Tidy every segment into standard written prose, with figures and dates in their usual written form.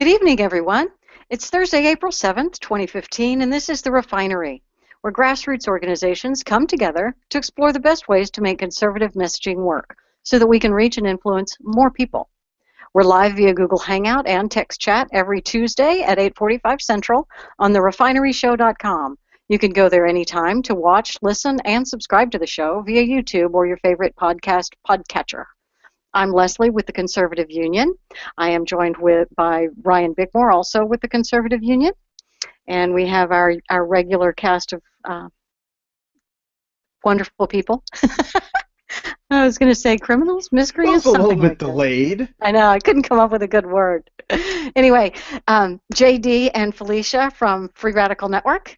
Good evening, everyone. It's Thursday, April 7th, 2015, and this is The Refinery, where grassroots organizations come together to explore the best ways to make conservative messaging work so that we can reach and influence more people. We're live via Google Hangout and text chat every Tuesday at 8:45 Central on therefineryshow.com. You can go there anytime to watch, listen, and subscribe to the show via YouTube or your favorite podcatcher. I'm Leslie with the Conservative Union. I am joined by Ryan Bickmore, also with the Conservative Union. And we have our regular cast of wonderful people. I was going to say criminals, miscreants, something like that. A little bit delayed. I know, I couldn't come up with a good word. Anyway, JD and Felicia from Free Radical Network,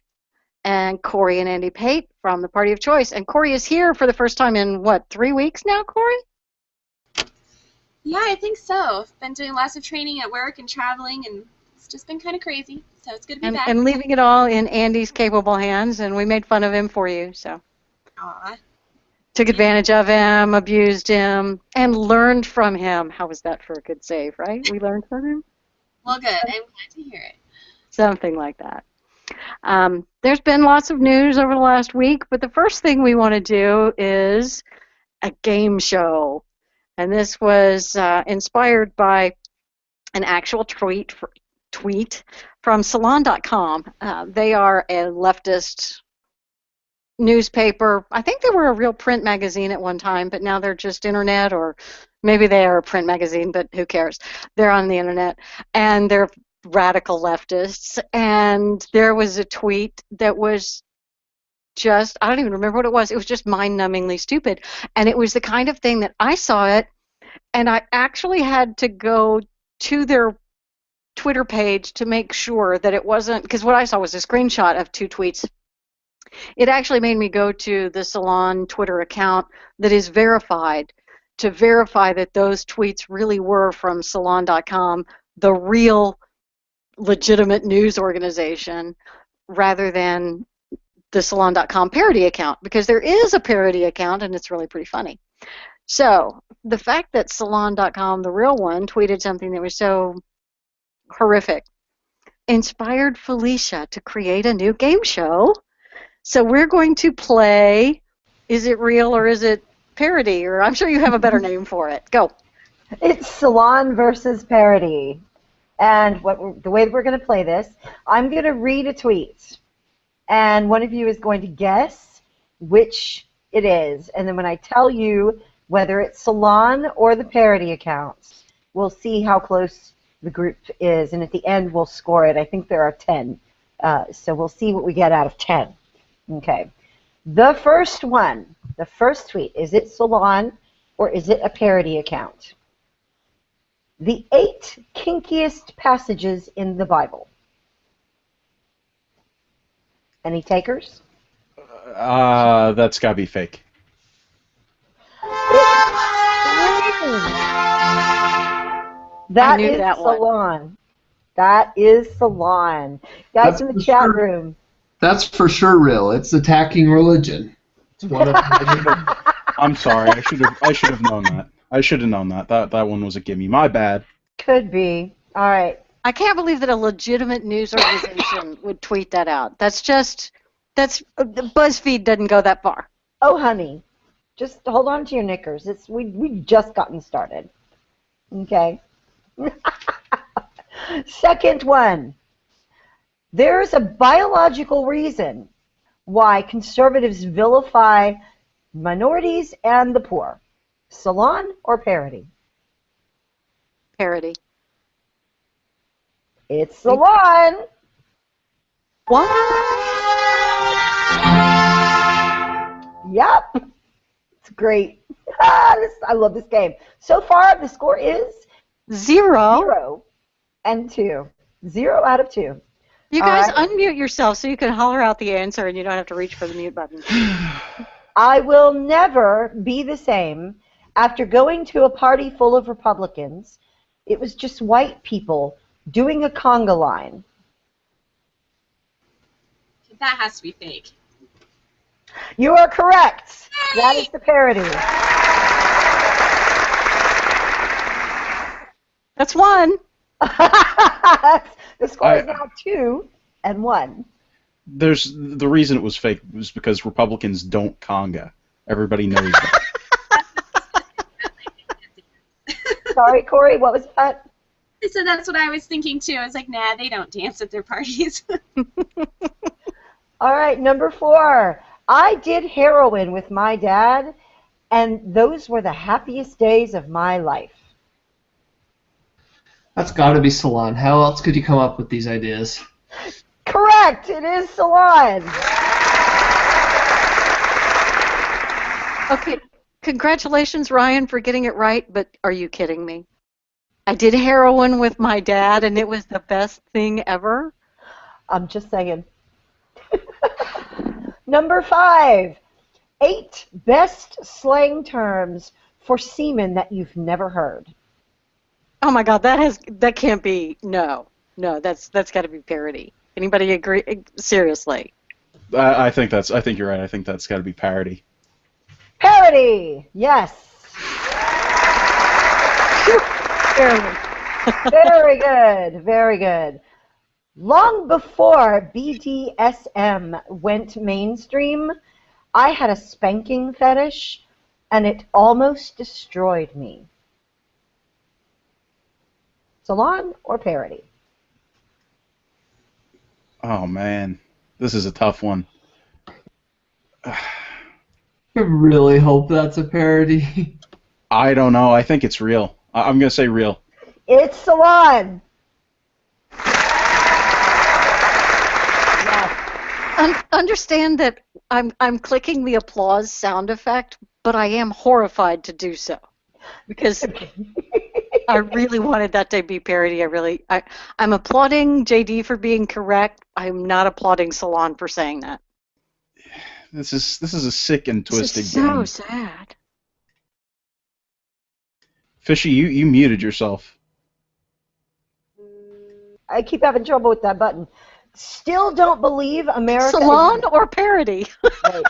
and Corey and Andy Pate from the Party of Choice. And Corey is here for the first time in, what, 3 weeks now, Corey? Yeah, I think so. I've been doing lots of training at work and traveling, and it's just been kind of crazy. So it's good to be back. And leaving it all in Andy's capable hands, and we made fun of him for you, so. Aw. Took advantage of him, abused him, and learned from him. How was that for a good save, right? We learned from him? Well, good. I'm glad to hear it. Something like that. There's been lots of news over the last week, but the first thing we want to do is a game show. And this was inspired by an actual tweet from Salon.com. They are a leftist newspaper. I think they were a real print magazine at one time, but now they're just internet, or maybe they are a print magazine, but who cares? They're on the internet, and they're radical leftists. And there was a tweet that was just, I don't even remember what it was. It was just mind-numbingly stupid. And it was the kind of thing that I saw it, and I actually had to go to their Twitter page to make sure that it wasn't, because what I saw was a screenshot of two tweets. It actually made me go to the Salon Twitter account that is verified to verify that those tweets really were from Salon.com, the real legitimate news organization, rather than the Salon.com parody account, because there is a parody account and it's really pretty funny. So the fact that Salon.com, the real one, tweeted something that was so horrific inspired Felicia to create a new game show. So we're going to play, is it real or is it parody? Or I'm sure you have a better name for it. Go. It's Salon versus parody. And the way that we're going to play this, I'm going to read a tweet. And one of you is going to guess which it is. And then when I tell you whether it's Salon or the parody accounts, we'll see how close the group is. And at the end, we'll score it. I think there are 10. So we'll see what we get out of 10. Okay. The first one, the first tweet, is it Salon or is it a parody account? The 8 kinkiest passages in the Bible. Any takers? That's gotta be fake. That is Salon. That is Salon. Guys in the chat room. That's for sure real. It's attacking religion. It's one of I'm sorry. I should have known that. I should have known that. That one was a gimme. My bad. Could be. All right. I can't believe that a legitimate news organization would tweet that out. BuzzFeed doesn't go that far. Oh, honey, just hold on to your knickers. We've just gotten started. Okay. Second one. There's a biological reason why conservatives vilify minorities and the poor. Salon or parody? Parody. It's Salon. What? Yep. It's great. I love this game. So far, the score is 0 and 2. 0 out of 2. You guys unmute yourself so you can holler out the answer and you don't have to reach for the mute button. I will never be the same after going to a party full of Republicans. It was just white people doing a conga line. That has to be fake. You are correct. Yay! That is the parody. That's one. The score is I now 2-1. there's the reason it was fake was because Republicans don't conga. Everybody knows that. Sorry, Corey, what was that? So that's what I was thinking too. I was like, nah, they don't dance at their parties. All right, number 4. I did heroin with my dad, and those were the happiest days of my life. That's got to be Salon. How else could you come up with these ideas? Correct! It is Salon. Okay, congratulations, Ryan, for getting it right, but are you kidding me? I did heroin with my dad, and it was the best thing ever. I'm just saying. Number 5. 8 best slang terms for semen that you've never heard. Oh my God, that can't be. No, that's got to be parody. Anybody agree? Seriously. I think you're right. I think that's got to be parody. Parody! Yes. Barely. Very good. Very good. Long before BDSM went mainstream, I had a spanking fetish, and it almost destroyed me. Salon or parody? Oh man, this is a tough one. I really hope that's a parody. I don't know. I think it's real. I'm gonna say real. It's Salon. Yes. Understand that I'm clicking the applause sound effect, but I am horrified to do so because I really wanted that to be parody. I'm applauding JD for being correct. I'm not applauding Salon for saying that. This is a sick and This twisted is so game. sad. Fishy, you muted yourself. I keep having trouble with that button. Still don't believe America. Salon or parody? Wait.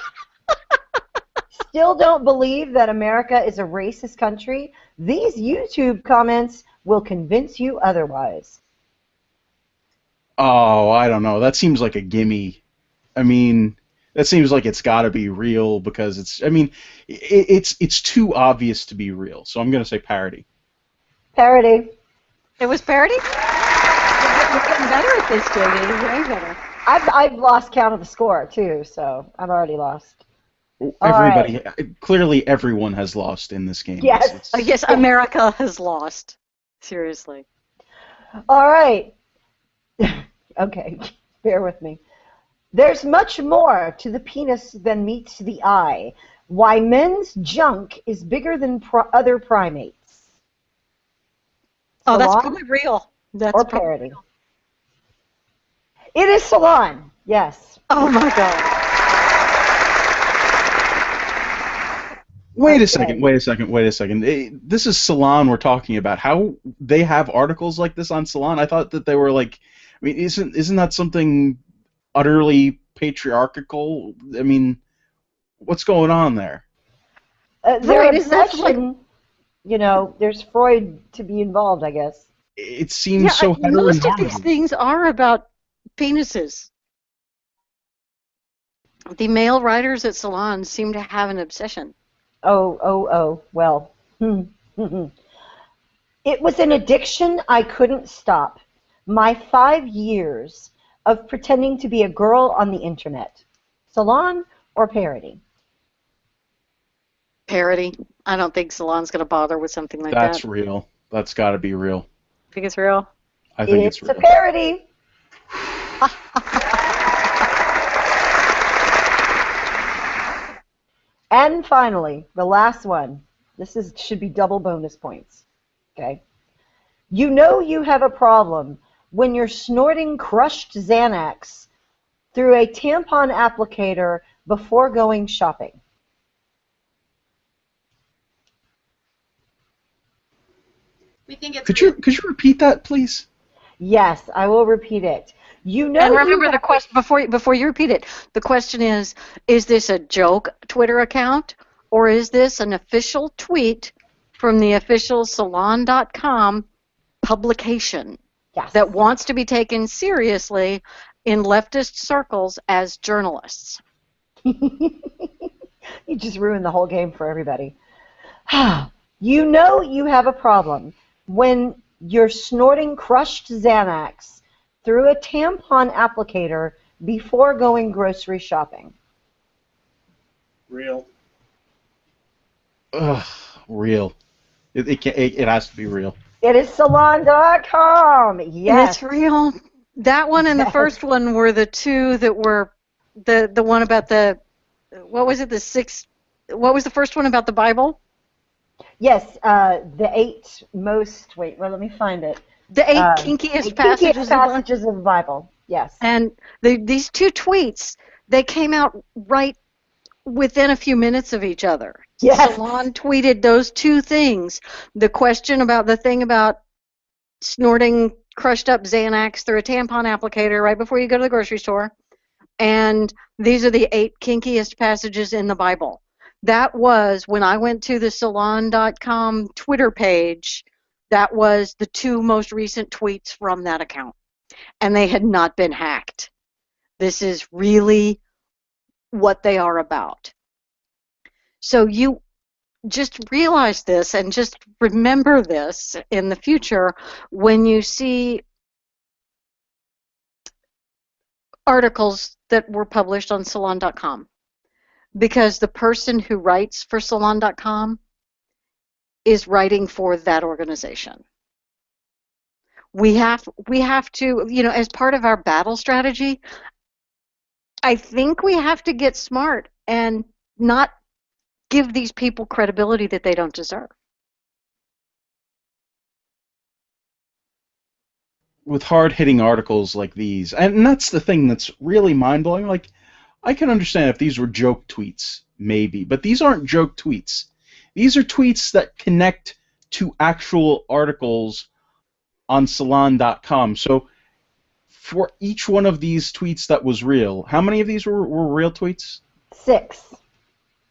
Still don't believe that America is a racist country? These YouTube comments will convince you otherwise. Oh, I don't know. That seems like a gimme. I mean, that seems like it's got to be real because it's. I mean, it's too obvious to be real. So I'm gonna say parody. Parody. It was parody? You're getting better at this, JD. Way better. I've lost count of the score too, so I'm already lost. Everybody, clearly everyone has lost in this game. Yes. Yes, America has lost. Seriously. All right. Okay, bear with me. There's much more to the penis than meets the eye. Why men's junk is bigger than other primates. Oh, that's Salon probably real. That's or probably parody? real. It is Salon. Yes. Oh my God. Wait a Okay. second. This is Salon we're talking about. How they have articles like this on Salon? I thought that they were like, I mean, isn't that something utterly patriarchal? I mean, what's going on there? Their Right, is that like, obsession, you know, there's Freud to be involved, I guess. It seems yeah, so most of these heteronormative. things are about penises. The male writers at Salon seem to have an obsession. Oh, well. It was an addiction I couldn't stop. My 5 years of pretending to be a girl on the internet. Salon or parody? Parody. I don't think Salon's going to bother with something like That's that. real. That's got to be real. Think it's real? I think It's it's a real. parody. And finally, the last one. Should be double bonus points. Okay. You know you have a problem when you're snorting crushed Xanax through a tampon applicator before going shopping. We think it's Could real. you repeat that, please? Yes, I will repeat it. You know And you remember the have question before you repeat it. The question is this a joke Twitter account or is this an official tweet from the official salon.com publication Yes. that wants to be taken seriously in leftist circles as journalists. You just ruined the whole game for everybody. You know you have a problem when you're snorting crushed Xanax through a tampon applicator before going grocery shopping. Real. Ugh, real. It has to be real. It is salon.com. And Yes. it's real. That one and the first one were the two that were the one about the, what was it, what was the first one about the Bible? Yes, the 8 most, wait, well, let me find it. The 8 kinkiest passages of the Bible. Yes. And these two tweets, they came out right within a few minutes of each other. Yes. Salon tweeted those two things. The question about the thing about snorting crushed up Xanax through a tampon applicator right before you go to the grocery store. And these are the 8 kinkiest passages in the Bible. That was, when I went to the salon.com Twitter page, that was the 2 most recent tweets from that account. And they had not been hacked. This is really what they are about. So you just realize this and just remember this in the future when you see articles that were published on salon.com. Because the person who writes for salon.com is writing for that organization. We have to, as part of our battle strategy, I think we have to get smart and not give these people credibility that they don't deserve. With hard-hitting articles like these, and that's the thing that's really mind-blowing. Like, I can understand if these were joke tweets, maybe, but these aren't joke tweets. These are tweets that connect to actual articles on salon.com. So for each one of these tweets that was real, how many of these were real tweets? 6.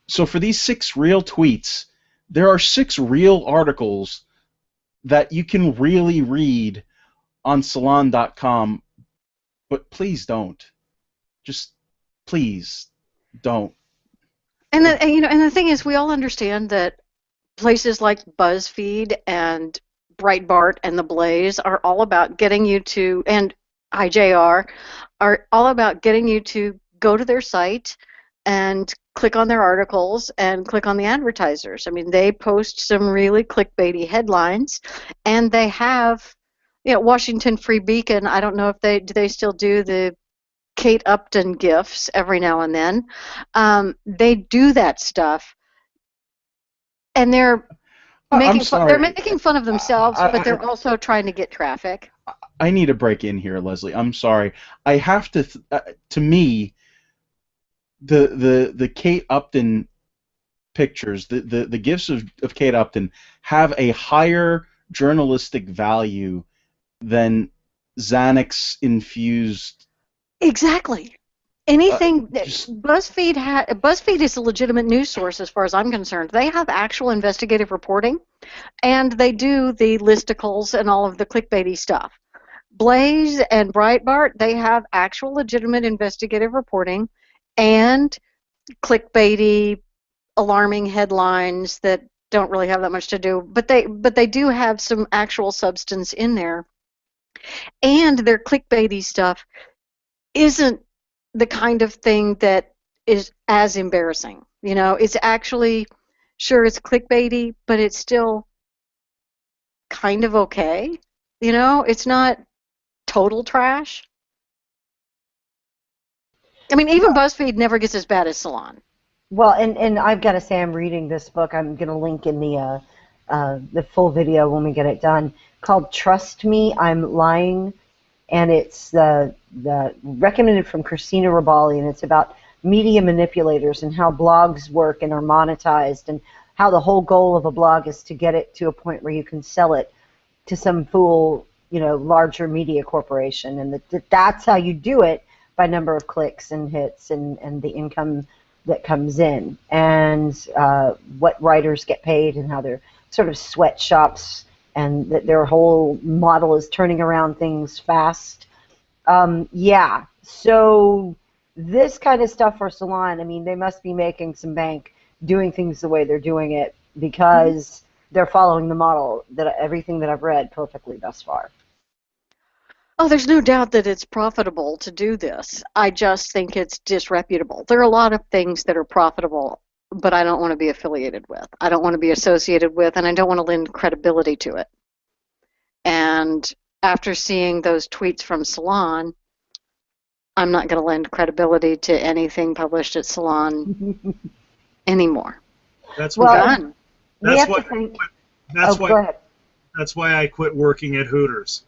So for these 6 real tweets, there are 6 real articles that you can really read on salon.com, but please don't. Just please don't. And the thing is, we all understand that places like BuzzFeed and Breitbart and The Blaze are all about getting you to, and IJR, are all about getting you to go to their site and click on their articles and click on the advertisers. I mean, they post some really clickbaity headlines, and they have, Washington Free Beacon, I don't know if they still do the Kate Upton gifs every now and then. They do that stuff, and they're making fun of themselves, but they're also trying to get traffic. I need to break in here, Leslie. I'm sorry. I have to. To me, the Kate Upton pictures, the gifs of Kate Upton have a higher journalistic value than Xanax infused. Exactly. Anything BuzzFeed is a legitimate news source as far as I'm concerned. They have actual investigative reporting, and they do the listicles and all of the clickbaity stuff. Blaze and Breitbart, they have actual legitimate investigative reporting and clickbaity, alarming headlines that don't really have that much to do, but they do have some actual substance in there. And their clickbaity stuff isn't the kind of thing that is as embarrassing. It's actually, sure, it's clickbaity, but it's still kind of okay. It's not total trash. I mean, even BuzzFeed never gets as bad as Salon. Well, and I've got to say, I'm reading this book. I'm going to link in the full video when we get it done, called Trust Me, I'm Lying. And it's the recommended from Christina Ribali, and it's about media manipulators and how blogs work and are monetized, and how the whole goal of a blog is to get it to a point where you can sell it to some fool, larger media corporation, and that's how you do it, by number of clicks and hits and the income that comes in, and what writers get paid, and how they're sort of sweatshops and that their whole model is turning around things fast. Yeah, so this kind of stuff for Salon, I mean, they must be making some bank doing things the way they're doing it because they're following the model that everything that I've read perfectly thus far. Oh, there's no doubt that it's profitable to do this. I just think it's disreputable. There are a lot of things that are profitable, but I don't want to be affiliated with. I don't want to be associated with, and I don't want to lend credibility to it. And after seeing those tweets from Salon, I'm not going to lend credibility to anything published at Salon anymore. That's Well, why. Done. we That's have to why. think. That's Go why. ahead. That's why I quit working at Hooters.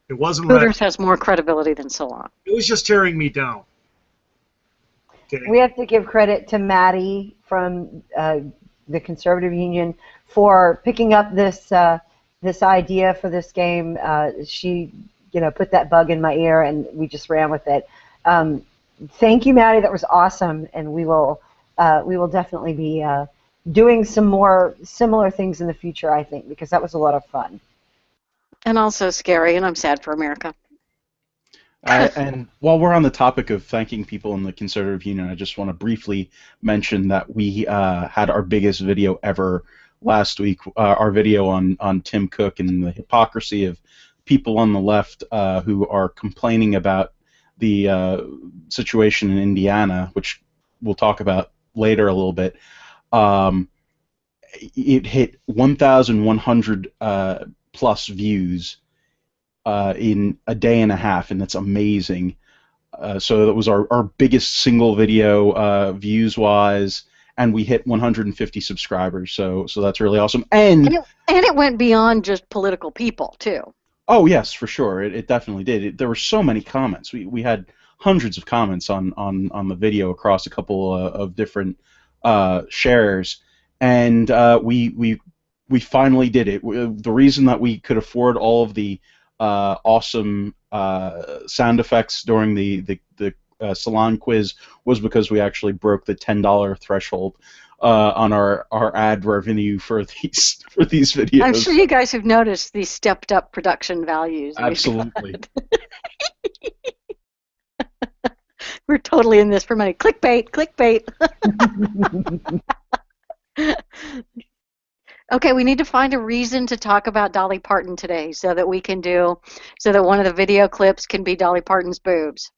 It wasn't. Hooters has more credibility than Salon. It was just tearing me down. Okay. We have to give credit to Maddie from the Conservative Union for picking up this this idea for this game. She, put that bug in my ear, and we just ran with it. Thank you, Maddie. That was awesome, and we will definitely be doing some more similar things in the future, I think, because that was a lot of fun. And also scary, and I'm sad for America. And while we're on the topic of thanking people in the Conservative Union, I just want to briefly mention that we had our biggest video ever last week, our video on Tim Cook and the hypocrisy of people on the left who are complaining about the situation in Indiana, which we'll talk about later a little bit. It hit 1,100 plus views in a day and a half, and that's amazing. So that was our biggest single video views-wise, and we hit 150 subscribers. So that's really awesome. And it went beyond just political people too. Oh yes, for sure. It definitely did. There were so many comments. We had hundreds of comments on the video across a couple of different shares, and we finally did it. The reason that we could afford all of the awesome sound effects during the Salon quiz was because we actually broke the $10 threshold on our ad revenue for these videos. I'm sure you guys have noticed these stepped up production values. Absolutely. We're totally in this for money. Clickbait, clickbait. Okay, we need to find a reason to talk about Dolly Parton today so that one of the video clips can be Dolly Parton's boobs.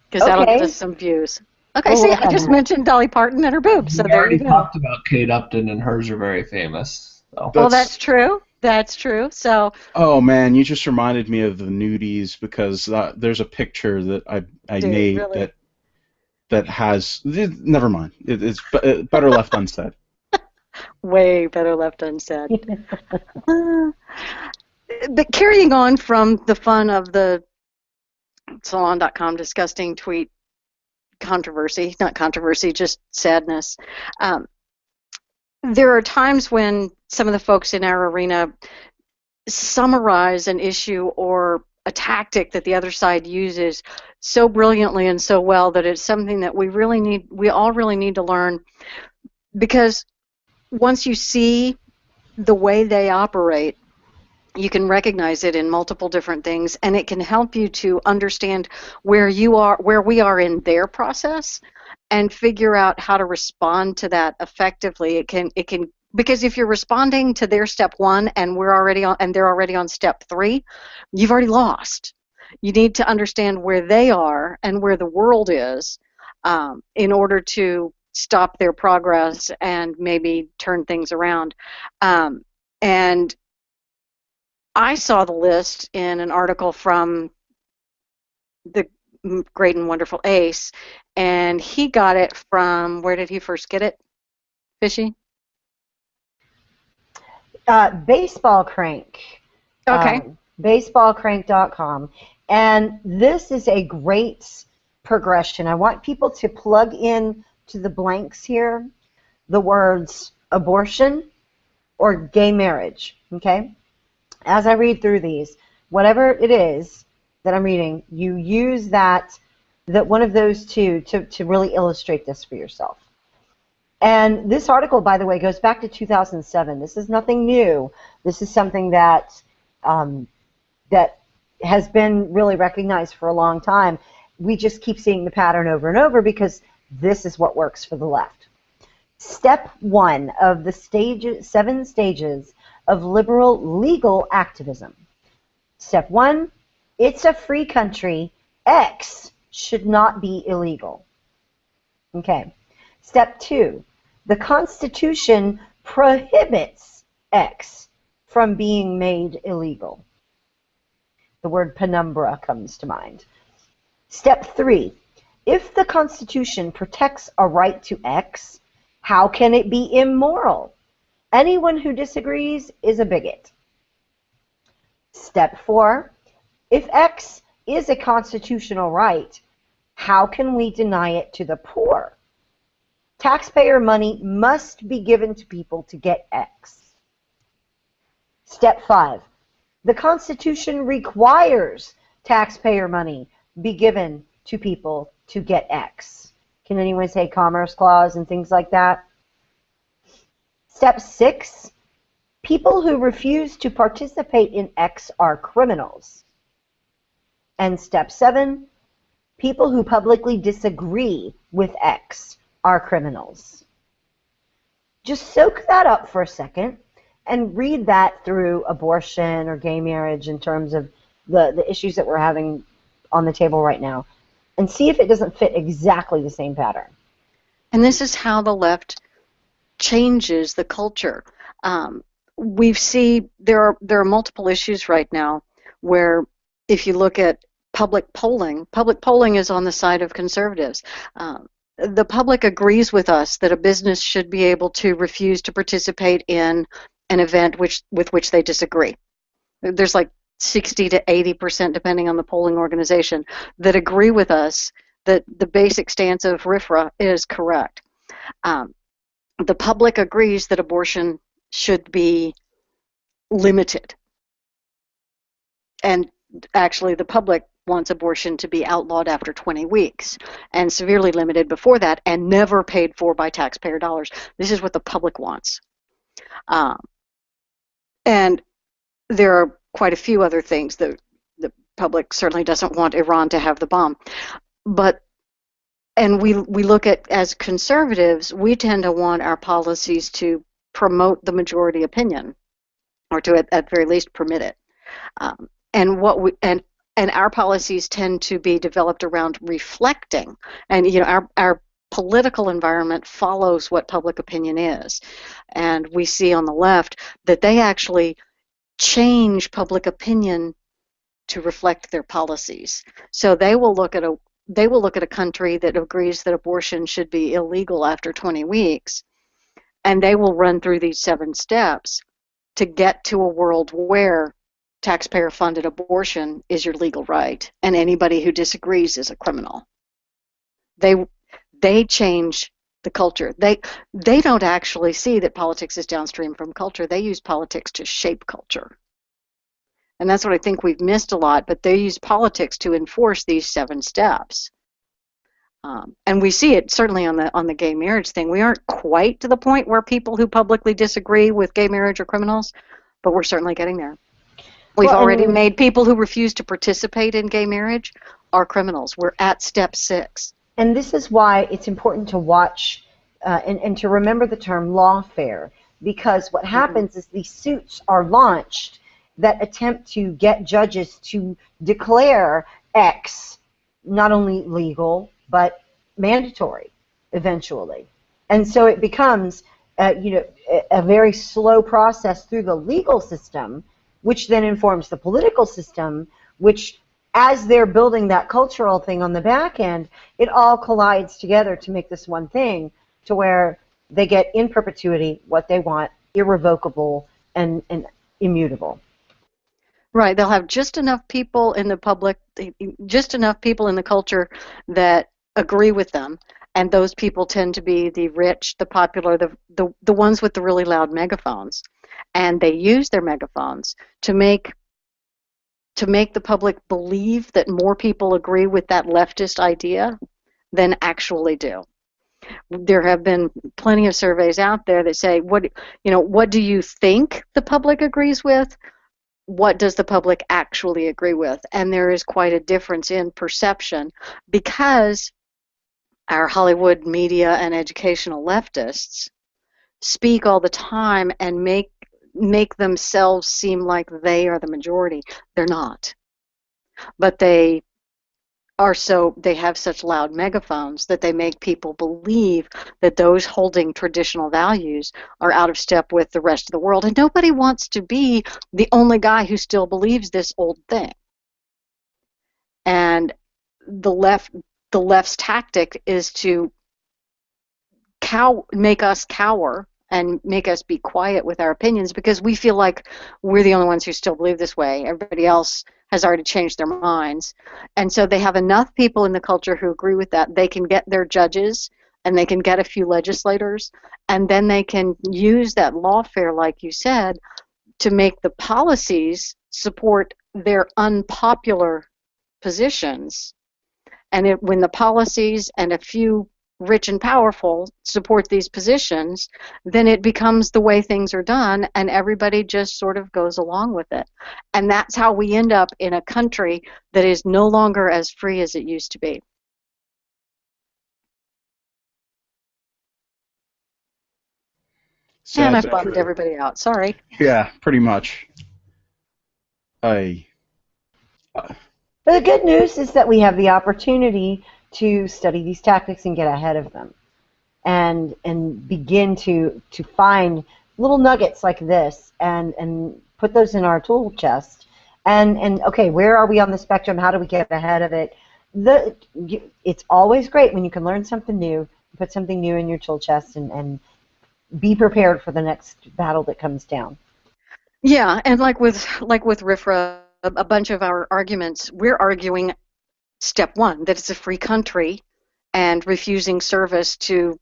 Because that'll get us some views. Okay, see, I just mentioned Dolly Parton and her boobs, so We there already you go. talked about Kate Upton, and hers are very famous. So. Well, that's true. That's true. So. Oh man, you just reminded me of the nudies because there's a picture that I made really? that has. Never mind. It's better left unsaid. Way better left unsaid. But carrying on from the fun of the Salon.com disgusting tweet controversy, not controversy, just sadness. There are times when some of the folks in our arena summarize an issue or a tactic that the other side uses so brilliantly and so well that it's something that we all really need to learn, because once you see the way they operate, you can recognize it in multiple different things, and it can help you to understand where we are in their process, and figure out how to respond to that effectively. It can because if you're responding to their step 1 and they're already on step 3, you've already lost. You need to understand where they are and where the world is in order to stop their progress and maybe turn things around. And I saw the list in an article from the great and wonderful Ace, and he got it from, where did he first get it, Fishy? Baseball Crank. Okay. Baseballcrank.com. And this is a great progression. I want people to plug in to the blanks here the words abortion or gay marriage, okay? As I read through these, whatever it is that I'm reading, you use that one of those two to really illustrate this for yourself. And this article, by the way, goes back to 2007. This is nothing new. This is something that that has been really recognized for a long time. We just keep seeing the pattern over and over because this is what works for the left. Step 1 of the 7 stages of liberal legal activism. Step 1, it's a free country. X should not be illegal. Okay. Step 2, the Constitution prohibits X from being made illegal. The word penumbra comes to mind. Step 3, if the Constitution protects a right to X, how can it be immoral? Anyone who disagrees is a bigot. Step 4, if X is a constitutional right, how can we deny it to the poor? Taxpayer money must be given to people to get X. Step 5, the Constitution requires taxpayer money be given to people to get X. Can anyone say Commerce Clause and things like that? Step 6, people who refuse to participate in X are criminals. And step 7, people who publicly disagree with X are criminals. Just soak that up for a second and read that through abortion or gay marriage in terms of the issues that we're having on the table right now, and see if it doesn't fit exactly the same pattern. And this is how the left changes the culture. We see there are multiple issues right now where if you look at public polling is on the side of conservatives. The public agrees with us that a business should be able to refuse to participate in an event with which they disagree. There's like 60 to 80%, depending on the polling organization, that agree with us that the basic stance of RFRA is correct. The public agrees that abortion should be limited. And actually, the public wants abortion to be outlawed after 20 weeks and severely limited before that and never paid for by taxpayer dollars. This is what the public wants. And there are quite a few other things. The public certainly doesn't want Iran to have the bomb. And we look at, as conservatives, we tend to want our policies to promote the majority opinion, or to at very least permit it. And our policies tend to be developed around reflecting, and our political environment follows what public opinion is. And we see on the left that they actually change public opinion to reflect their policies. So they will look at a country that agrees that abortion should be illegal after 20 weeks, and they will run through these 7 steps to get to a world where taxpayer-funded abortion is your legal right, and anybody who disagrees is a criminal. They change the culture. They don't actually see that politics is downstream from culture. They use politics to shape culture. And that's what I think we've missed a lot, but they use politics to enforce these 7 steps. And we see it certainly on the gay marriage thing. We aren't quite to the point where people who publicly disagree with gay marriage are criminals, but we're certainly getting there. We've already made people who refuse to participate in gay marriage are criminals. We're at step 6. And this is why it's important to watch and to remember the term lawfare, because what happens is these suits are launched that attempt to get judges to declare X not only legal but mandatory eventually. And so it becomes a very slow process through the legal system, which then informs the political system, which, as they're building that cultural thing on the back end, it all collides together to make this one thing, to where they get in perpetuity what they want, irrevocable and immutable. Right. They'll have just enough people in the public, just enough people in the culture that agree with them, and those people tend to be the rich, the popular, the ones with the really loud megaphones. And they use their megaphones to make the public believe that more people agree with that leftist idea than actually do. There have been plenty of surveys out there that say, what do you think the public agrees with? What does the public actually agree with? And there is quite a difference in perception because our Hollywood media and educational leftists speak all the time and make themselves seem like they are the majority. They're not. But they have such loud megaphones that they make people believe that those holding traditional values are out of step with the rest of the world. And nobody wants to be the only guy who still believes this old thing. And the left's tactic is to make us cower and make us be quiet with our opinions because we feel like we're the only ones who still believe this way. Everybody else has already changed their minds. And so they have enough people in the culture who agree with that. They can get their judges and they can get a few legislators, and then they can use that lawfare, like you said, to make the policies support their unpopular positions. And when the policies and a few rich and powerful support these positions, then it becomes the way things are done, and everybody just sort of goes along with it. And that's how we end up in a country that is no longer as free as it used to be. And I've bummed everybody out. Sorry. Yeah, pretty much. But the good news is that we have the opportunity to study these tactics and get ahead of them, and begin to find little nuggets like this and put those in our tool chest. And okay, where are we on the spectrum? How do we get ahead of it? It's always great when you can learn something new, put something new in your tool chest, and be prepared for the next battle that comes down. Yeah, and like with RIFRA, a bunch of our arguments, we're arguing step one, that it's a free country, and refusing service to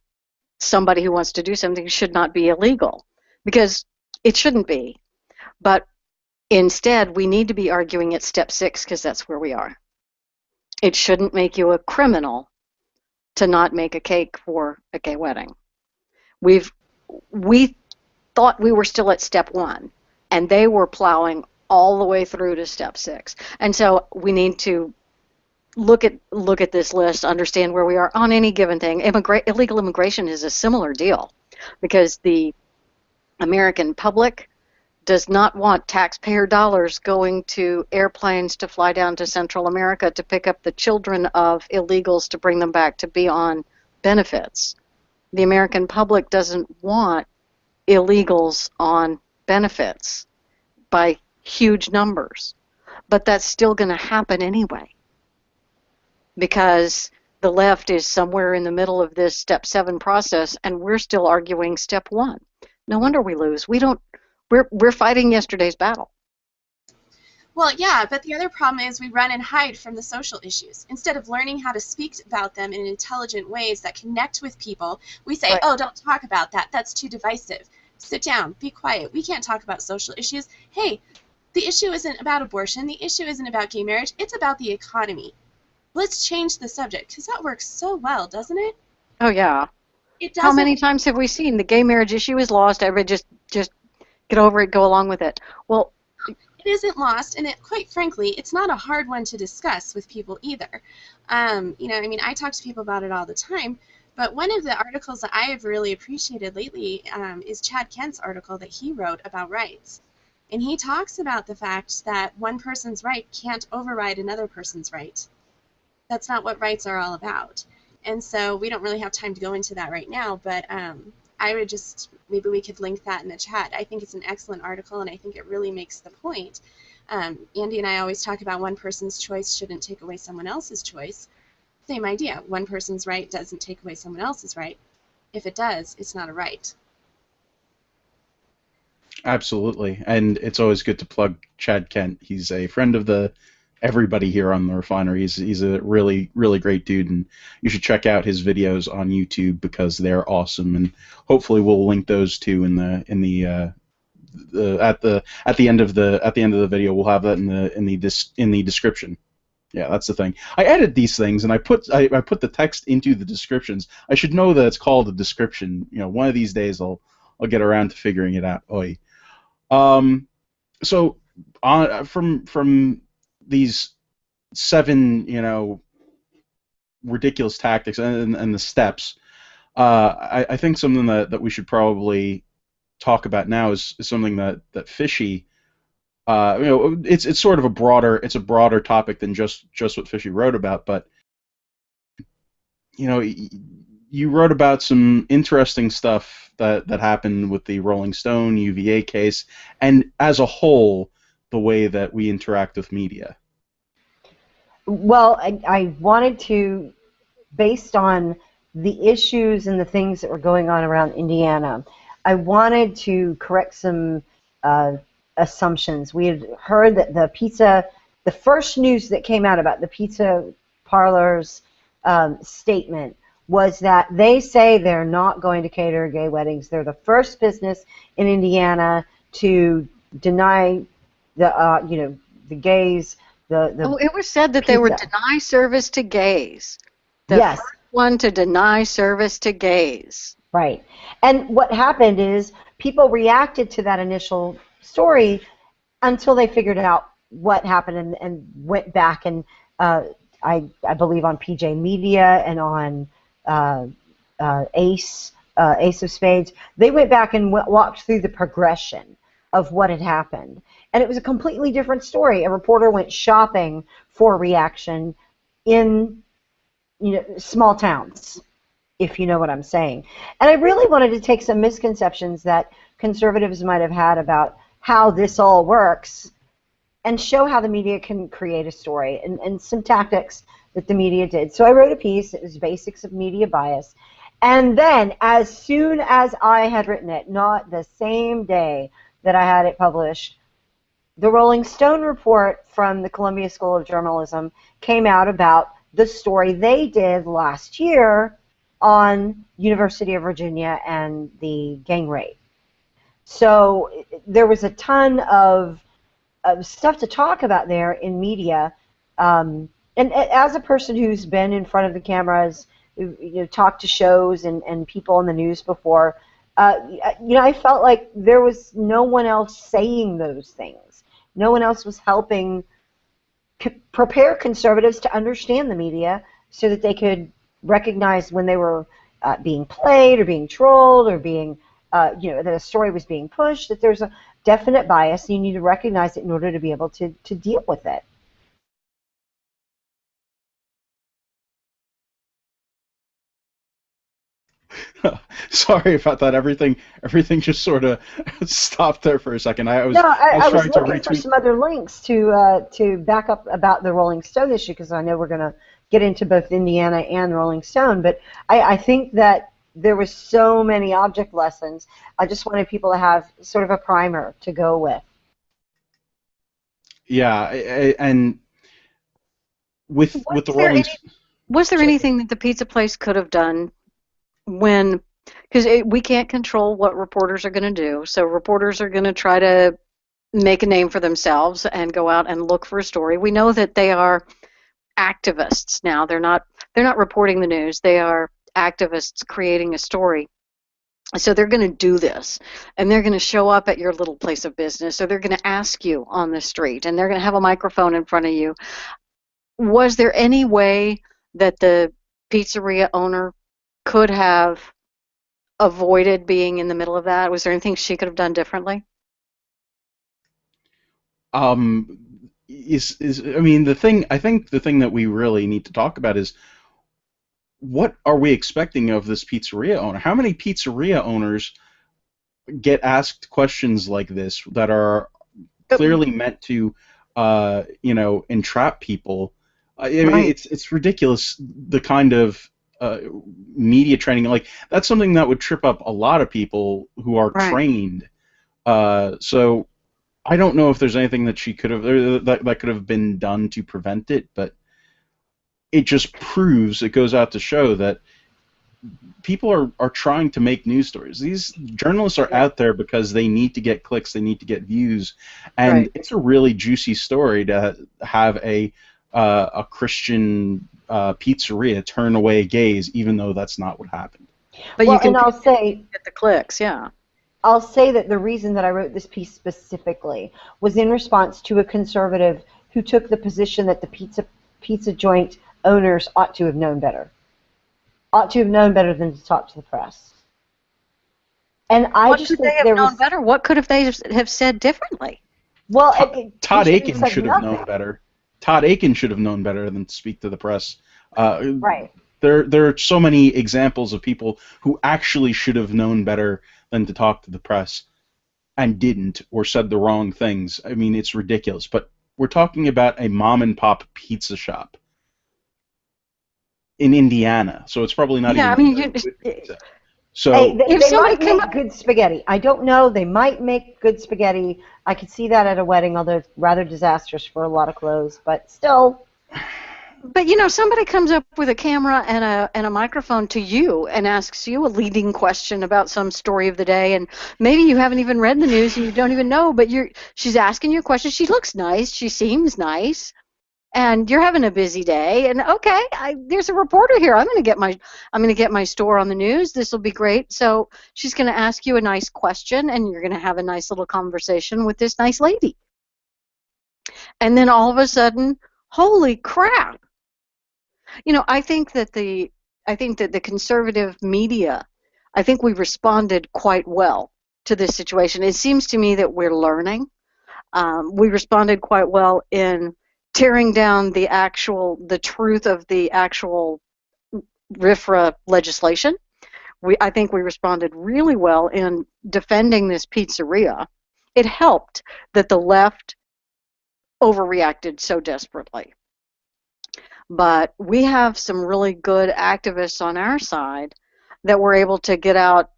somebody who wants to do something should not be illegal, because it shouldn't be. But instead, we need to be arguing at step 6, because that's where we are. It shouldn't make you a criminal to not make a cake for a gay wedding. We thought we were still at step 1, and they were plowing all the way through to step 6. And so we need to look at this list, understand where we are on any given thing. Illegal immigration is a similar deal, because the American public does not want taxpayer dollars going to airplanes to fly down to Central America to pick up the children of illegals to bring them back to be on benefits. The American public doesn't want illegals on benefits by huge numbers. But that's still going to happen anyway, because the left is somewhere in the middle of this step 7 process, and we're still arguing step 1. No wonder we lose. We're fighting yesterday's battle. Well, yeah, but the other problem is we run and hide from the social issues. Instead of learning how to speak about them in intelligent ways that connect with people, we say, right, oh, don't talk about that. That's too divisive. Sit down. Be quiet. We can't talk about social issues. Hey, the issue isn't about abortion. The issue isn't about gay marriage. It's about the economy. Let's change the subject, because that works so well, doesn't it? Oh, yeah. It doesn't. How many times have we seen the gay marriage issue is lost, everybody just get over it, go along with it? Well, it isn't lost, and quite frankly, it's not a hard one to discuss with people either. I talk to people about it all the time, but one of the articles that I have really appreciated lately is Chad Kent's article that he wrote about rights. And he talks about the fact that one person's right can't override another person's right. That's not what rights are all about. And so we don't really have time to go into that right now, but I would maybe we could link that in the chat. I think it's an excellent article, and I think it really makes the point. Andy and I always talk about one person's choice shouldn't take away someone else's choice. Same idea. One person's right doesn't take away someone else's right. If it does, it's not a right. Absolutely. And it's always good to plug Chad Kent. He's a friend of everybody here on the Refinery. He's a really, really great dude, and you should check out his videos on YouTube because they're awesome. And hopefully we'll link those too at the end of the video. We'll have that in the description. Yeah, that's the thing. I edit these things and I put the text into the descriptions. I should know that it's called a description. One of these days I'll get around to figuring it out. Oi. Um, so from these 7, ridiculous tactics and the steps, I think something that we should probably talk about now is something that Fishy. It's sort of a broader topic than just what Fishy wrote about, but you wrote about some interesting stuff that happened with the Rolling Stone UVA case, and as a whole, the way that we interact with media. Well, I wanted to, based on the issues and the things that were going on around Indiana, I wanted to correct some assumptions. We had heard that the first news that came out about the pizza parlor's statement was that they say they're not going to cater gay weddings. They're the first business in Indiana to deny the gays it was said that they would deny service to gays. Yes. First one to deny service to gays. Right. And what happened is people reacted to that initial story until they figured out what happened and went back and I believe on PJ Media and on Ace of Spades, they went back and walked through the progression of what had happened. And it was a completely different story. A reporter went shopping for reaction in small towns, if you know what I'm saying. And I really wanted to take some misconceptions that conservatives might have had about how this all works and show how the media can create a story and some tactics that the media did. So I wrote a piece. It was Basics of Media Bias. And then as soon as I had written it, not the same day that I had it published, the Rolling Stone report from the Columbia School of Journalism came out about the story they did last year on University of Virginia and the gang rape. So there was a ton of stuff to talk about there in media. And as a person who's been in front of the cameras, talked to shows and people in the news before, I felt like there was no one else saying those things. No one else was helping prepare conservatives to understand the media so that they could recognize when they were being played or being trolled or being, that a story was being pushed, that there's a definite bias and you need to recognize it in order to be able to deal with it. Sorry about that. Everything just sort of stopped there for a second. I was looking trying to for some other links to back up about the Rolling Stone issue because I know we're going to get into both Indiana and Rolling Stone. But I think that there were so many object lessons. I just wanted people to have sort of a primer to go with. Yeah, and with the Rolling. Was there anything that the pizza place could have done? Because we can't control what reporters are going to do, so reporters are going to try to make a name for themselves and go out and look for a story. We know that they are activists now. They're not reporting the news. They are activists creating a story. So they're going to do this, and they're going to show up at your little place of business, or they're going to ask you on the street, and they're going to have a microphone in front of you. Was there any way that the pizzeria owner could have avoided being in the middle of that? Was there anything she could have done differently? I mean, the thing that we really need to talk about is what are we expecting of this pizzeria owner? How many pizzeria owners get asked questions like this that are clearly meant to, entrap people? I mean, it's ridiculous the kind of media training, like that's something that would trip up a lot of people who are trained. So I don't know if there's anything that she could have that could have been done to prevent it, but it just proves, it goes out to show that people are trying to make news stories. These journalists are out there because they need to get clicks, they need to get views, and it's a really juicy story to have a a Christian pizzeria turn away gays, even though that's not what happened. But Well, you can and I'll say get the clicks, yeah. I'll say that the reason that I wrote this piece specifically was in response to a conservative who took the position that the pizza joint owners ought to have known better. Ought to have known better than to talk to the press. And I What just could think they have there known was better? What could have they have said differently? well, Todd they Aiken said should have nothing. known better. Todd Aiken should have known better than to speak to the press. Right. There are so many examples of people who actually should have known better than to talk to the press and didn't, or said the wrong things. I mean, it's ridiculous. But we're talking about a mom and pop pizza shop in Indiana, so it's probably not Yeah, I even mean, good pizza. Hey, So If they somebody might came make good spaghetti. I don't know. They might make good spaghetti. I could see that at a wedding, although it's rather disastrous for a lot of clothes. But still, But somebody comes up with a camera and a microphone to you and asks you a leading question about some story of the day, and maybe you haven't even read the news and you don't even know, but she's asking you a question. She looks nice, she seems nice, and you're having a busy day. And okay, there's a reporter here. I'm going to get my store on the news. This will be great. So she's going to ask you a nice question, and you're going to have a nice little conversation with this nice lady. And then all of a sudden, holy crap! I think that the conservative media, I think we responded quite well to this situation. It seems to me that we're learning. We responded quite well in tearing down the truth of the actual RFRA legislation. I think we responded really well in defending this pizzeria. It helped that the left overreacted so desperately. But we have some really good activists on our side that were able to get out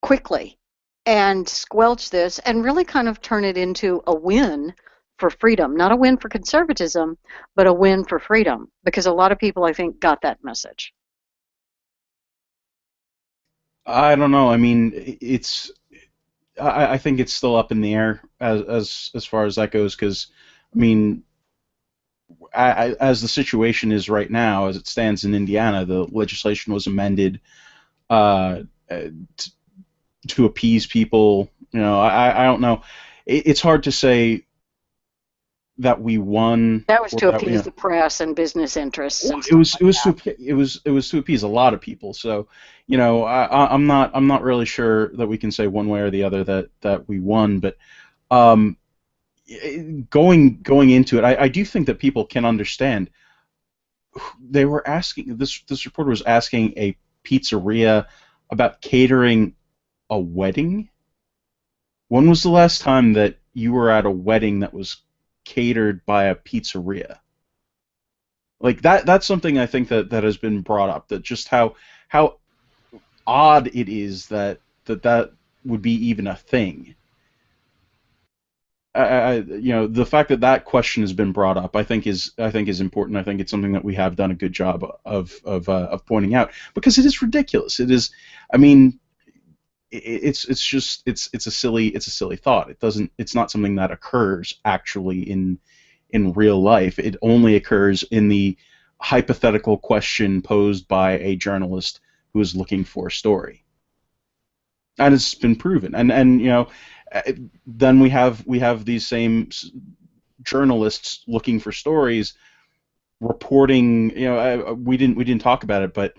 quickly and squelch this and really kind of turn it into a win for freedom. Not a win for conservatism, but a win for freedom, because a lot of people, I think, got that message. I don't know. I mean, I think it's still up in the air as far as that goes, because I mean, as the situation is right now, as it stands in Indiana, the legislation was amended to appease people. I don't know. It's hard to say that we won. That was or to that appease the press and business interests and it was stuff it was like to it was to appease a lot of people. So I'm not really sure that we can say one way or the other that we won. But um, going into it, I do think that people can understand. They were asking this reporter was asking a pizzeria about catering a wedding. When was the last time that you were at a wedding that was catered by a pizzeria? Like that's something I think that has been brought up, that just how odd it is that would be even a thing. The fact that question has been brought up, I think is important. I think it's something that we have done a good job of pointing out, because it is ridiculous. It is, I mean, it's just it's a silly thought. It's not something that occurs actually in real life. It only occurs in the hypothetical question posed by a journalist who is looking for a story, and it's been proven. And then we have these same journalists looking for stories, reporting. We didn't talk about it, but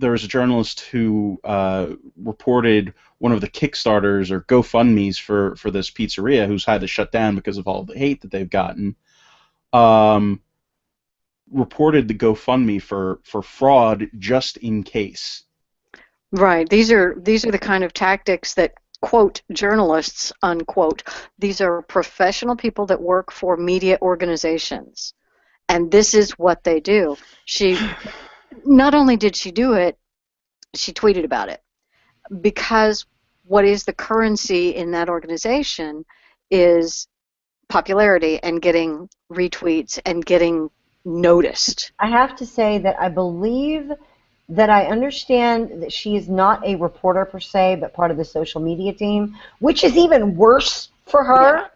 there was a journalist who reported one of the Kickstarters or GoFundMes for this pizzeria, who's had to shut down because of all the hate that they've gotten. Reported the GoFundMe for fraud just in case. Right. These are the kind of tactics that, quote, journalists, unquote. These are professional people that work for media organizations, and this is what they do. Not only did she do it, she tweeted about it, because what is the currency in that organization is popularity and getting retweets and getting noticed. I have to say that I believe that I understand that she is not a reporter per se, but part of the social media team, which is even worse for her.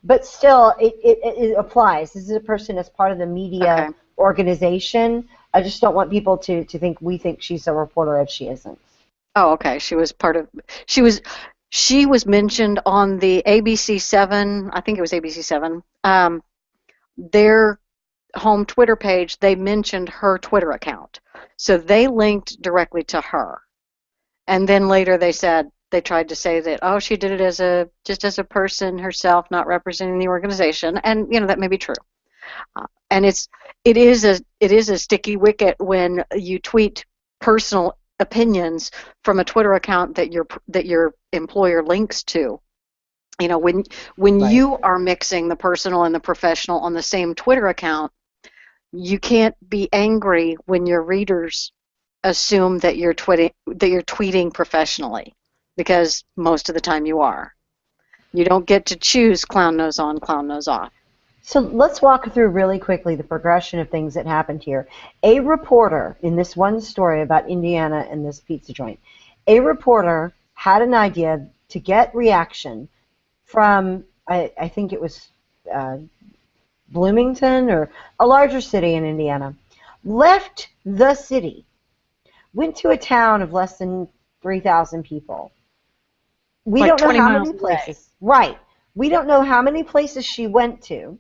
but still, it applies. This is a person as part of the media Okay. organization. I just don't want people to think we think she's a reporter if she isn't. Oh, okay. She was part of. She was mentioned on the ABC7. I think it was ABC7. Their home Twitter page. They mentioned her Twitter account, so they linked directly to her. And then later they tried to say that, oh, she did it just as a person herself, not representing the organization, and that may be true. And it is a sticky wicket when you tweet personal opinions from a Twitter account that your employer links to. When Right. you are mixing the personal and the professional on the same Twitter account, you can't be angry when your readers assume that you're tweeting professionally, because most of the time you are. You don't get to choose clown nose on, clown nose off. So let's walk through really quickly the progression of things that happened here. A reporter, in this one story about Indiana and this pizza joint, a reporter had an idea to get reaction from, I think it was Bloomington or a larger city in Indiana, left the city, went to a town of less than 3,000 people. We Like don't know 20 how miles many away. places. Right. We don't know how many places she went to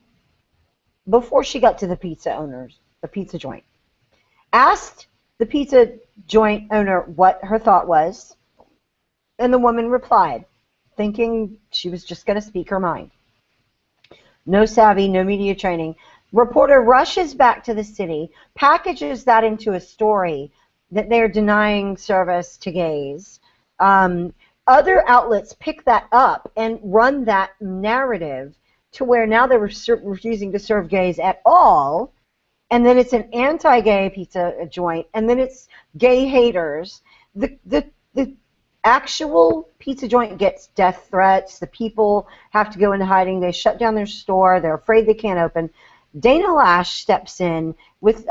before she got to the pizza joint. Asked the pizza joint owner what her thought was, and the woman replied, thinking she was just going to speak her mind. No savvy, no media training. Reporter rushes back to the city, packages that into a story that they're denying service to gays. Other outlets pick that up and run that narrative to where now they're refusing to serve gays at all, and then it's an anti-gay pizza joint, and then it's gay haters. The actual pizza joint gets death threats. The people have to go into hiding. They shut down their store. They're afraid they can't open. Dana Lash steps in with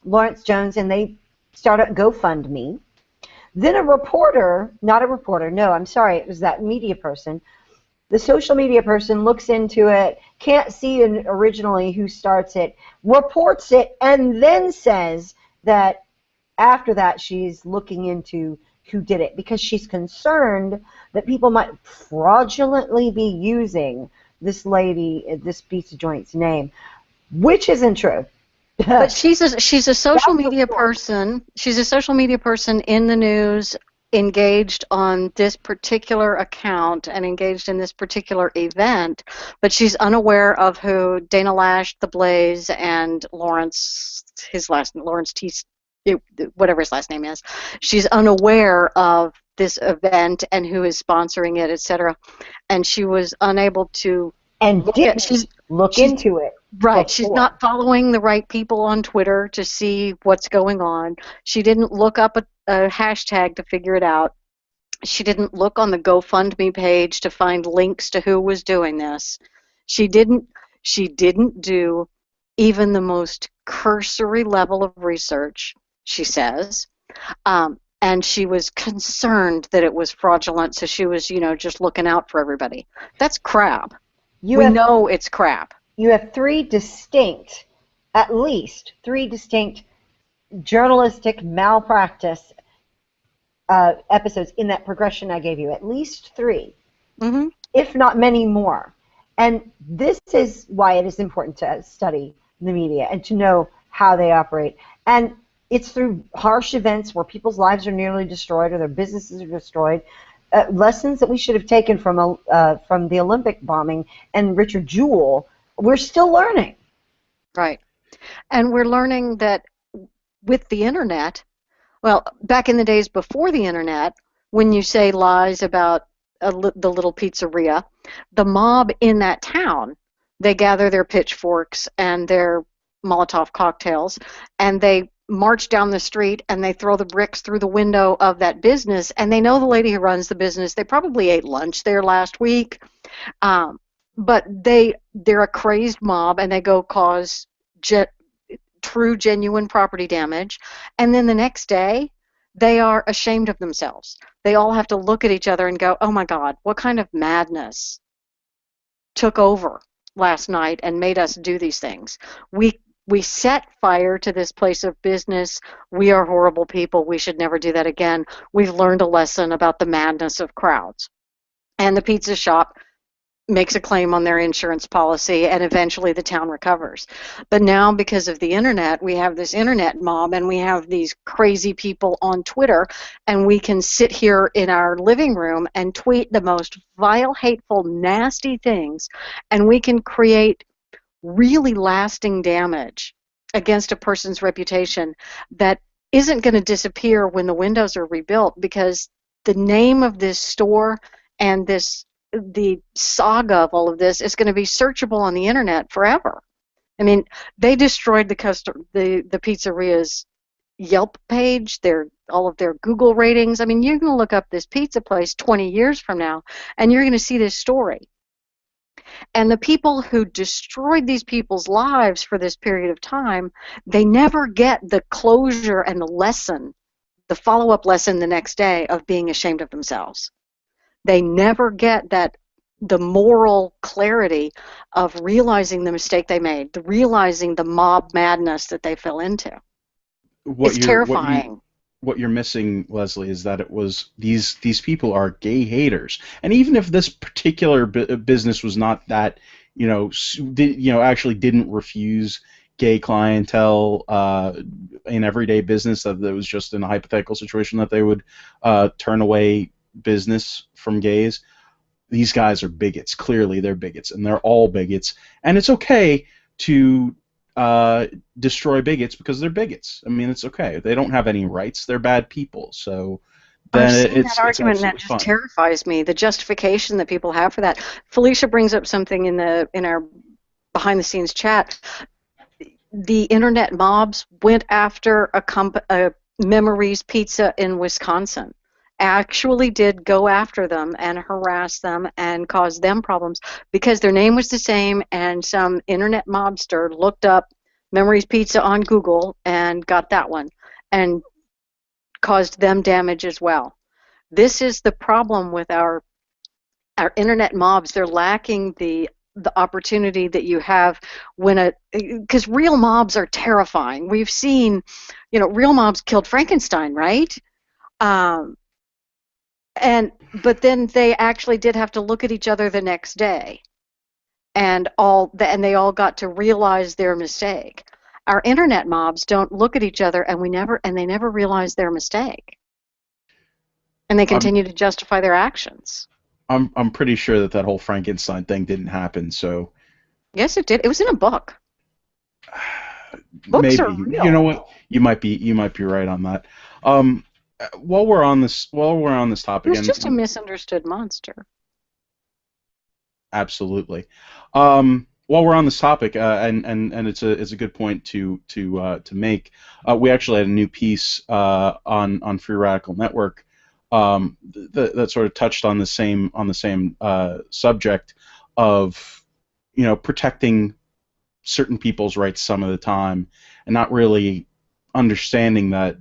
Lawrence Jones, and they start a GoFundMe. Then a reporter, not a reporter, no, I'm sorry, it was that media person. The social media person looks into it, can't see originally who starts it, reports it, and then says that after that she's looking into who did it because she's concerned that people might fraudulently be using this pizza joint's name, which isn't true. But she's a social That's media the point. person. She's a social media person in the news, engaged on this particular account and engaged in this particular event, but she's unaware of who Dana Lash, The Blaze, and Lawrence, Lawrence T, whatever his last name is. She's unaware of this event and who is sponsoring it, etc. And she was unable to And look didn't she's look into it. right. She's before. not following the right people on Twitter to see what's going on. She didn't look up a hashtag to figure it out. She didn't look on the GoFundMe page to find links to who was doing this. She didn't do even the most cursory level of research, she says. And she was concerned that it was fraudulent, so she was, just looking out for everybody. That's crap. We know it's crap. You have at least three distinct journalistic malpractice episodes in that progression I gave you. At least three, if not many more. And this is why it is important to study the media and to know how they operate. And it's through harsh events where people's lives are nearly destroyed or their businesses are destroyed. Lessons that we should have taken from the Olympic bombing and Richard Jewell, we're still learning. Right. And we're learning that with the internet, well, back in the days before the internet, when you say lies about the little pizzeria, the mob in that town, they gather their pitchforks and their Molotov cocktails, and they march down the street and they throw the bricks through the window of that business, and they know the lady who runs the business. They probably ate lunch there last week, but they're a crazed mob, and they go cause true, genuine property damage, and then the next day they are ashamed of themselves. They all have to look at each other and go, oh my God, what kind of madness took over last night and made us do these things. We set fire to this place of business. We are horrible people. We should never do that again. We've learned a lesson about the madness of crowds. And the pizza shop makes a claim on their insurance policy, and eventually the town recovers. But now, because of the internet, we have this internet mob, and we have these crazy people on Twitter, and we can sit here in our living room and tweet the most vile, hateful, nasty things, and we can create really lasting damage against a person's reputation that isn't going to disappear when the windows are rebuilt, because the name of this store and the saga of all of this is going to be searchable on the internet forever. I mean, they destroyed the pizzeria's Yelp page, all of their Google ratings. I mean, you can look up this pizza place 20 years from now, and you're going to see this story. And the people who destroyed these people's lives for this period of time, they never get the closure and the lesson, the follow-up lesson the next day of being ashamed of themselves. They never get the moral clarity of realizing the mistake they made, realizing the mob madness that they fell into. It's terrifying. What you're missing, Leslie, is that it was these people are gay haters, and even if this particular business was not that, actually didn't refuse gay clientele in everyday business, that it was just in a hypothetical situation that they would turn away business from gays. These guys are bigots. Clearly, they're bigots, and they're all bigots. And it's okay to destroy bigots because they're bigots. I mean, it's okay. They don't have any rights. They're bad people. So then it's that argument, and that just terrifies me. The justification that people have for that. Felicia brings up something in our behind-the-scenes chat. The internet mobs went after a Memories Pizza in Wisconsin. Actually did go after them and harass them and cause them problems because their name was the same, and some internet mobster looked up Memories Pizza on Google and got that one and caused them damage as well. This is the problem with our internet mobs. They're lacking the opportunity that you have because real mobs are terrifying. We've seen, real mobs killed Frankenstein, right? But then they actually did have to look at each other the next day, and they all got to realize their mistake. Our internet mobs don't look at each other, and they never realize their mistake, and they continue to justify their actions. I'm pretty sure that whole Frankenstein thing didn't happen. So yes, it did. It was in a book. Books maybe. Are real. You know what? You might be right on that. While we're on this topic, it was just a misunderstood monster. Absolutely. While we're on this topic, and it's a good point to make. We actually had a new piece on Free Radical Network that sort of touched on the same subject of protecting certain people's rights some of the time, and not really understanding that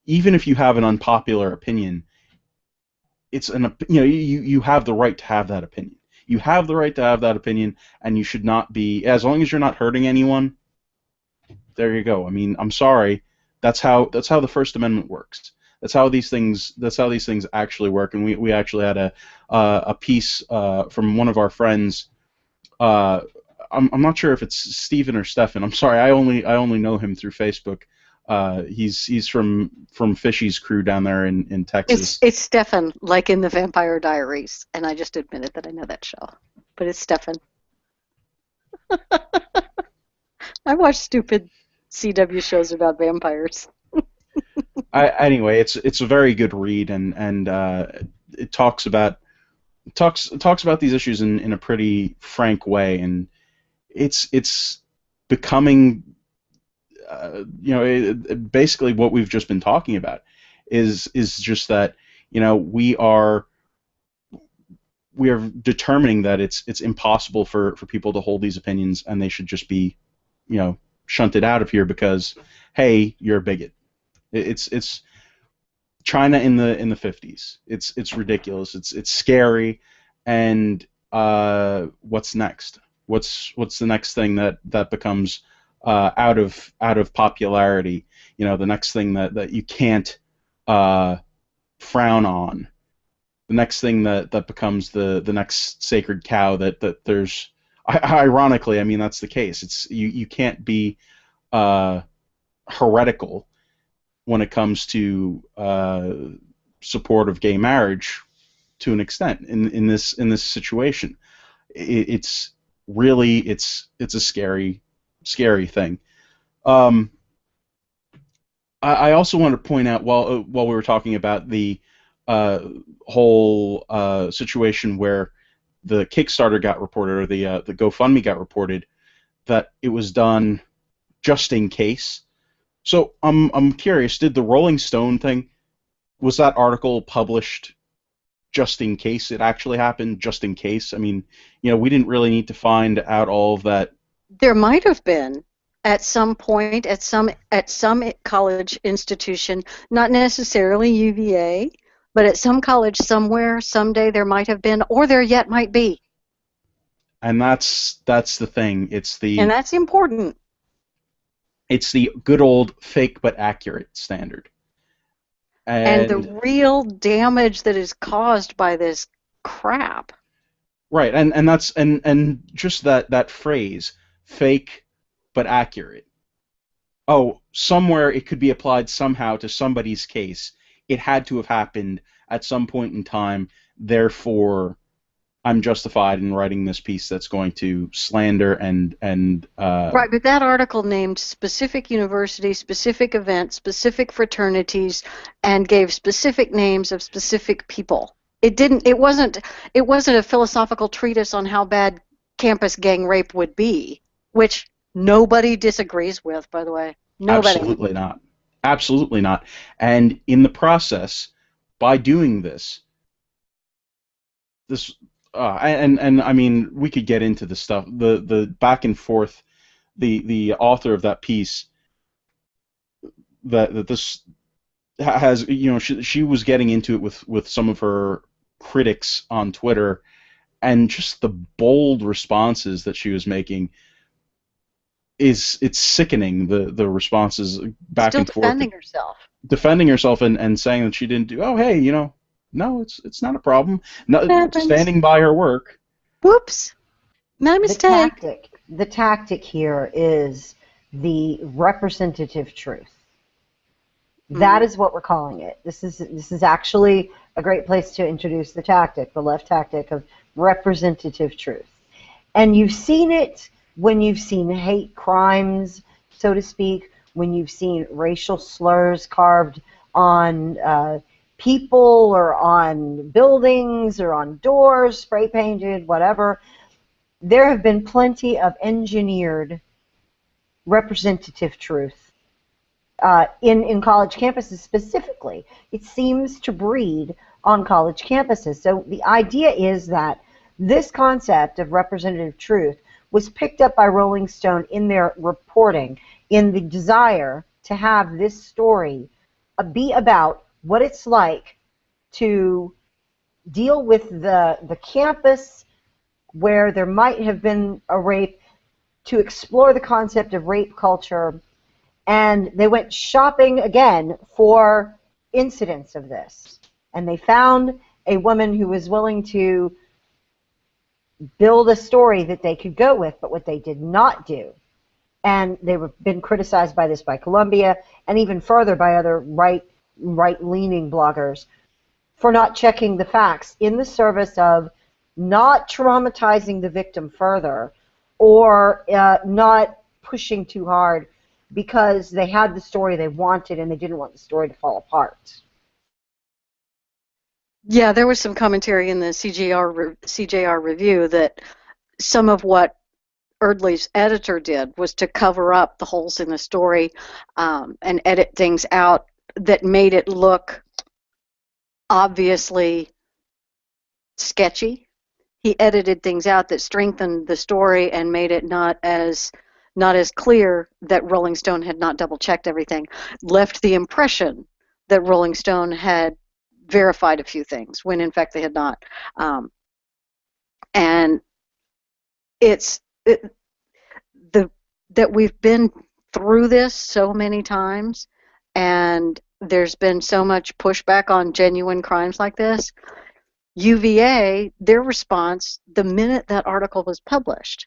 even if you have an unpopular opinion, you have the right to have that opinion. You have the right to have that opinion, and you should not be, as long as you're not hurting anyone. There you go. I mean, I'm sorry. That's how the First Amendment works. That's how these things actually work. And we actually had a piece from one of our friends. I'm not sure if it's Stephen or Stefan. I'm sorry. I only know him through Facebook. He's from Fishy's crew down there in Texas. It's Stefan, like in the Vampire Diaries, and I just admitted that I know that show, but it's Stefan. I watch stupid CW shows about vampires. Anyway, it's a very good read, and it talks about these issues in a pretty frank way, and it's becoming basically what we've just been talking about is just that we are determining that it's impossible for people to hold these opinions, and they should just be shunted out of here because, hey, you're a bigot. It's China in the 50s. It's ridiculous. It's scary. And what's next? What's the next thing that becomes out of popularity? You know, the next thing that you can't frown on. The next thing that becomes the next sacred cow that there's. Ironically, I mean that's the case. It's you can't be heretical when it comes to support of gay marriage to an extent in this situation. It's really it's a scary thing. I also want to point out while we were talking about the whole situation where the Kickstarter got reported or the GoFundMe got reported, that it was done just in case. So I'm curious, did the Rolling Stone thing, was that article published just in case it actually happened, just in case? I mean, you know, we didn't really need to find out all of that. There might have been at some point at some college institution, not necessarily UVA, but at some college somewhere, someday there might have been, or there yet might be. And that's the thing. And that's important. It's the good old fake but accurate standard. And the real damage that is caused by this crap. Right, and that's and just that phrase, fake but accurate. Oh, somewhere it could be applied somehow to somebody's case. It had to have happened at some point in time, therefore I'm justified in writing this piece that's going to slander and right, but that article named specific universities, specific events, specific fraternities, and gave specific names of specific people. It wasn't a philosophical treatise on how bad campus gang rape would be, which nobody disagrees with, by the way. Nobody. Absolutely not. Absolutely not. And in the process, by doing this and I mean, we could get into the stuff, the back and forth, the author of that piece, that this has, you know, she was getting into it with some of her critics on Twitter, and just the bold responses that she was making it's sickening, the responses back Still and forth. Defending herself and saying that she didn't do, oh hey, you know, no, it's not a problem. No, standing by her work. Whoops. My mistake. The tactic here is the representative truth. That is what we're calling it. This is actually a great place to introduce the tactic, the left tactic of representative truth. And you've seen it when you've seen hate crimes, so to speak, when you've seen racial slurs carved on people or on buildings or on doors, spray painted, whatever. There have been plenty of engineered representative truth in college campuses specifically. It seems to breed on college campuses. So the idea is that this concept of representative truth was picked up by Rolling Stone in their reporting, in the desire to have this story be about what it's like to deal with the campus where there might have been a rape, to explore the concept of rape culture, and they went shopping again for incidents of this. And they found a woman who was willing to build a story that they could go with, but what they did not do, and they were been criticized by this by Columbia and even further by other right-leaning bloggers, for not checking the facts in the service of not traumatizing the victim further, or not pushing too hard because they had the story they wanted and they didn't want the story to fall apart. Yeah, there was some commentary in the CJR review that some of what Erdely's editor did was to cover up the holes in the story and edit things out that made it look obviously sketchy. He edited things out that strengthened the story and made it not as clear that Rolling Stone had not double-checked everything. Left the impression that Rolling Stone had verified a few things when in fact they had not. And it's the that we've been through this so many times, and there's been so much pushback on genuine crimes like this. UVA, their response, the minute that article was published,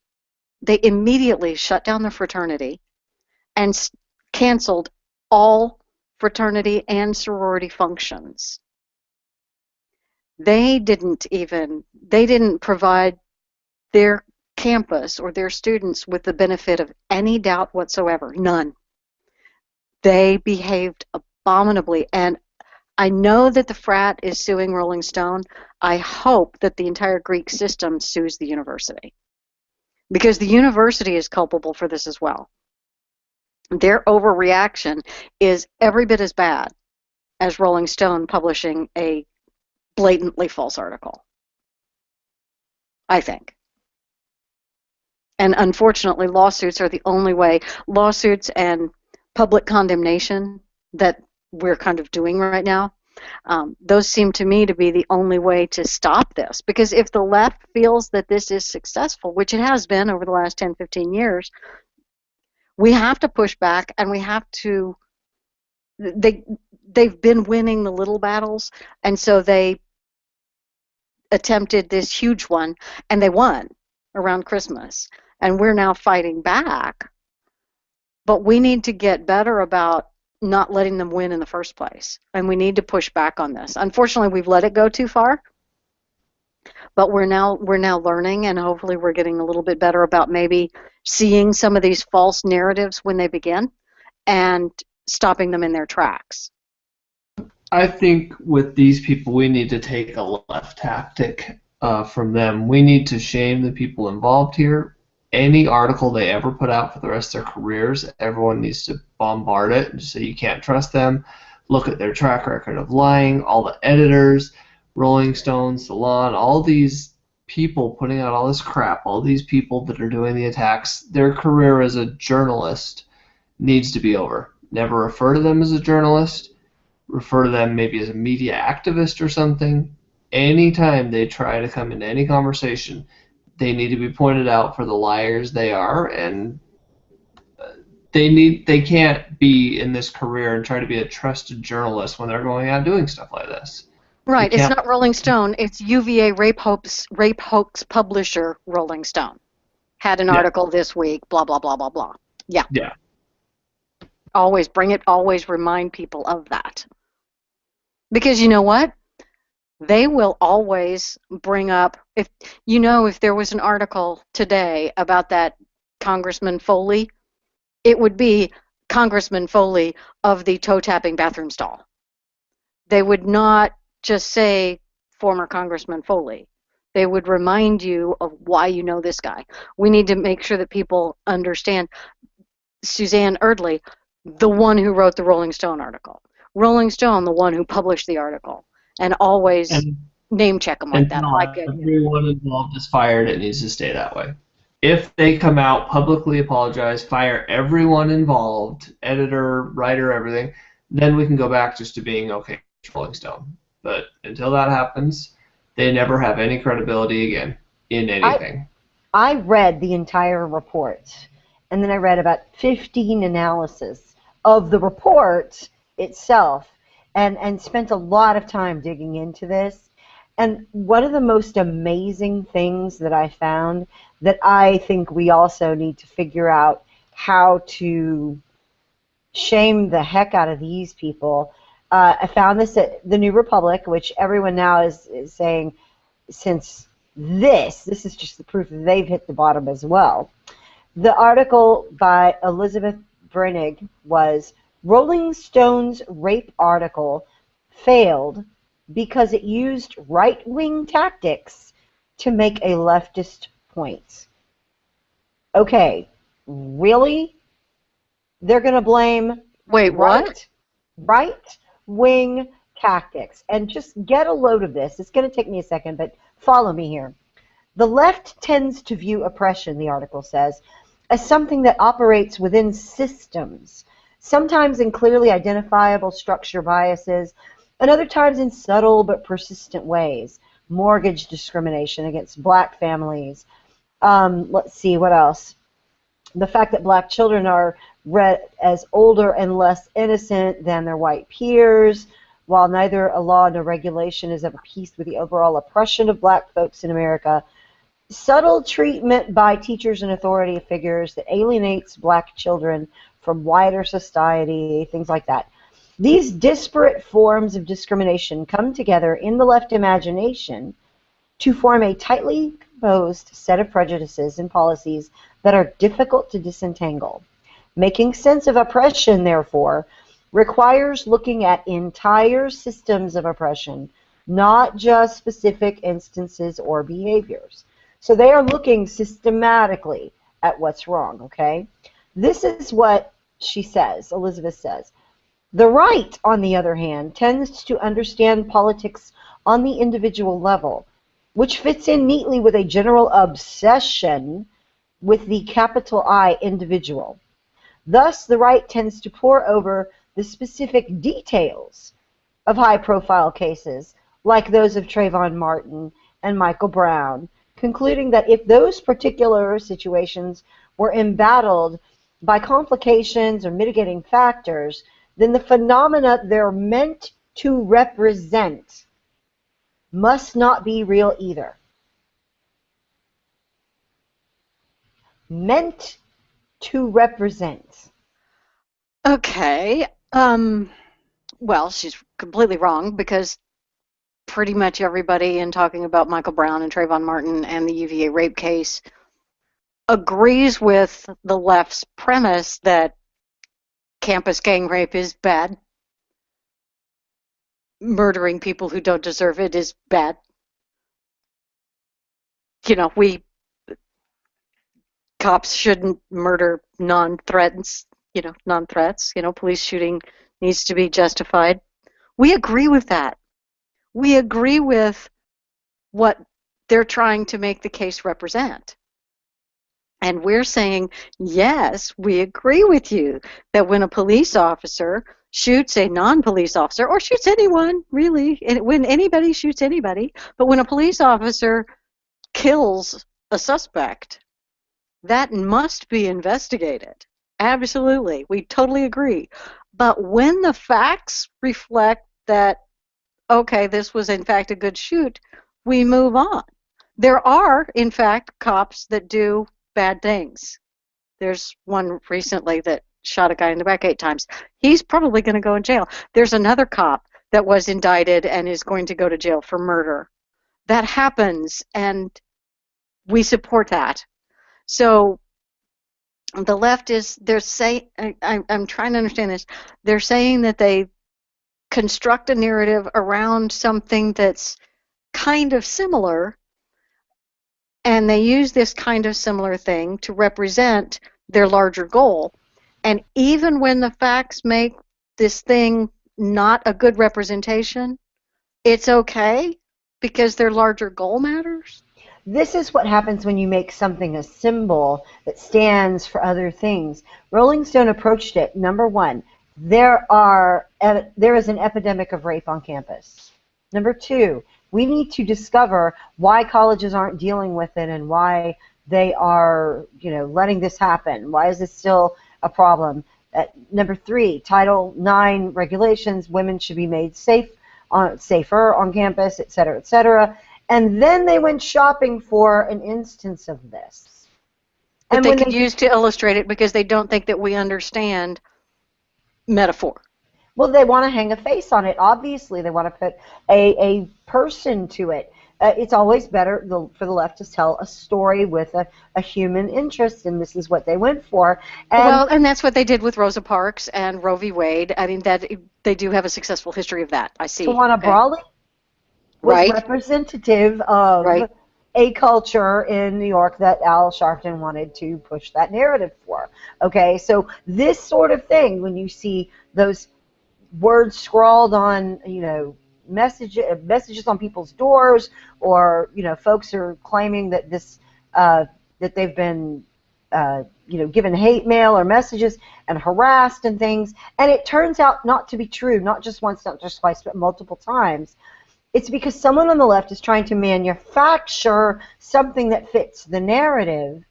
they immediately shut down the fraternity and canceled all fraternity and sorority functions. They didn't provide their campus or their students with the benefit of any doubt whatsoever. None. They behaved abominably. And I know that the frat is suing Rolling Stone. I hope that the entire Greek system sues the university, because the university is culpable for this as well. Their overreaction is every bit as bad as Rolling Stone publishing a blatantly false article, I think. And unfortunately, lawsuits are the only way. Lawsuits and public condemnation that we're kind of doing right now, those seem to me to be the only way to stop this. Because if the left feels that this is successful, which it has been over the last 10, 15 years, we have to push back, and we have to, they've been winning the little battles, and so they attempted this huge one, and they won around Christmas. And we're now fighting back, but we need to get better about not letting them win in the first place, and we need to push back on this. Unfortunately, we've let it go too far, but we're now learning, and hopefully we're getting a little bit better about maybe seeing some of these false narratives when they begin and stopping them in their tracks. I think with these people, we need to take a left tactic from them. We need to shame the people involved here. Any article they ever put out for the rest of their careers, everyone needs to bombard it and just say you can't trust them. Look at their track record of lying. All the editors, Rolling Stone, Salon, all these people putting out all this crap, all these people that are doing the attacks, their career as a journalist needs to be over. Never refer to them as a journalist. Refer to them maybe as a media activist or something. Anytime they try to come into any conversation, they need to be pointed out for the liars they are, and they can't be in this career and try to be a trusted journalist when they're going out doing stuff like this. Right, it's not Rolling Stone, it's UVA rape hoax publisher Rolling Stone. Had an article this week, blah, blah, blah, blah, blah. Yeah. Yeah. Always bring it, always remind people of that. Because you know what? They will always bring up, if there was an article today about that Congressman Foley, it would be Congressman Foley of the toe-tapping bathroom stall. They would not just say former Congressman Foley. They would remind you of why you know this guy. We need to make sure that people understand Suzanne Erdley, the one who wrote the Rolling Stone article. Rolling Stone, the one who published the article. And always name check them like that. Everyone involved is fired. It needs to stay that way. If they come out, publicly apologize, fire everyone involved, editor, writer, everything, then we can go back just to being okay, Rolling Stone. But until that happens, they never have any credibility again in anything. I read the entire report, and then I read about 15 analyses of the report itself, and spent a lot of time digging into this. And one of the most amazing things that I found that I think we also need to figure out how to shame the heck out of these people. I found this at the New Republic, which everyone now is saying, since this is just the proof that they've hit the bottom as well. The article by Elizabeth Brennig was Rolling Stone's rape article failed because it used right-wing tactics to make a leftist point. Okay, really? They're going to blame right-wing tactics. And just get a load of this. It's going to take me a second, but follow me here. The left tends to view oppression, the article says, as something that operates within systems, sometimes in clearly identifiable structure biases, and other times in subtle but persistent ways. Mortgage discrimination against black families. Let's see, what else? The fact that black children are read as older and less innocent than their white peers, while neither a law nor regulation is of a piece with the overall oppression of black folks in America. Subtle treatment by teachers and authority figures that alienates black children from wider society, things like that. These disparate forms of discrimination come together in the left imagination to form a tightly composed set of prejudices and policies that are difficult to disentangle. Making sense of oppression, therefore, requires looking at entire systems of oppression, not just specific instances or behaviors. So they are looking systematically at what's wrong, okay? This is what she says, Elizabeth says. The right, on the other hand, tends to understand politics on the individual level, which fits in neatly with a general obsession with the capital I individual. Thus, the right tends to pore over the specific details of high-profile cases, like those of Trayvon Martin and Michael Brown, concluding that if those particular situations were embattled by complications or mitigating factors, then the phenomena they're meant to represent must not be real either. Meant to represent. Okay. Well, she's completely wrong because pretty much everybody in talking about Michael Brown and Trayvon Martin and the UVA rape case agrees with the left's premise that campus gang rape is bad. Murdering people who don't deserve it is bad. You know, cops shouldn't murder non-threats. Police shooting needs to be justified. We agree with that. We agree with what they're trying to make the case represent. And we're saying, yes, we agree with you that when a police officer shoots a non-police officer, or shoots anyone, really, when anybody shoots anybody, but when a police officer kills a suspect, that must be investigated. Absolutely. We totally agree. But when the facts reflect that, okay, this was in fact a good shoot, we move on. There are, in fact, cops that do bad things. There's one recently that shot a guy in the back 8 times. He's probably going to go in jail. There's another cop that was indicted and is going to go to jail for murder. That happens, and we support that. So the left is, they're saying, I'm trying to understand this, they're saying that they construct a narrative around something that's kind of similar, and they use this kind of similar thing to represent their larger goal. And even when the facts make this thing not a good representation, it's okay because their larger goal matters. This is what happens when you make something a symbol that stands for other things. Rolling Stone approached it. Number one, there is an epidemic of rape on campus. Number two, we need to discover why colleges aren't dealing with it and why they are, letting this happen. Why is this still a problem? Number three, Title IX regulations, women should be made safer on campus, et cetera, et cetera. And then they went shopping for an instance of this. That they could use to illustrate it because they don't think that we understand metaphor. Well, they want to hang a face on it. Obviously, they want to put a person to it. It's always better for the left to tell a story with a human interest, and this is what they went for. And that's what they did with Rosa Parks and Roe v. Wade. I mean, that they do have a successful history of that. I see. Tawana Brawley was representative of a culture in New York that Al Sharpton wanted to push that narrative for. Okay, so this sort of thing, when you see those words scrawled on, messages on people's doors, or folks are claiming that this that they've been given hate mail or messages and harassed and things, and it turns out not to be true, not just once, not just twice, but multiple times. It's because someone on the left is trying to manufacture something that fits the narrative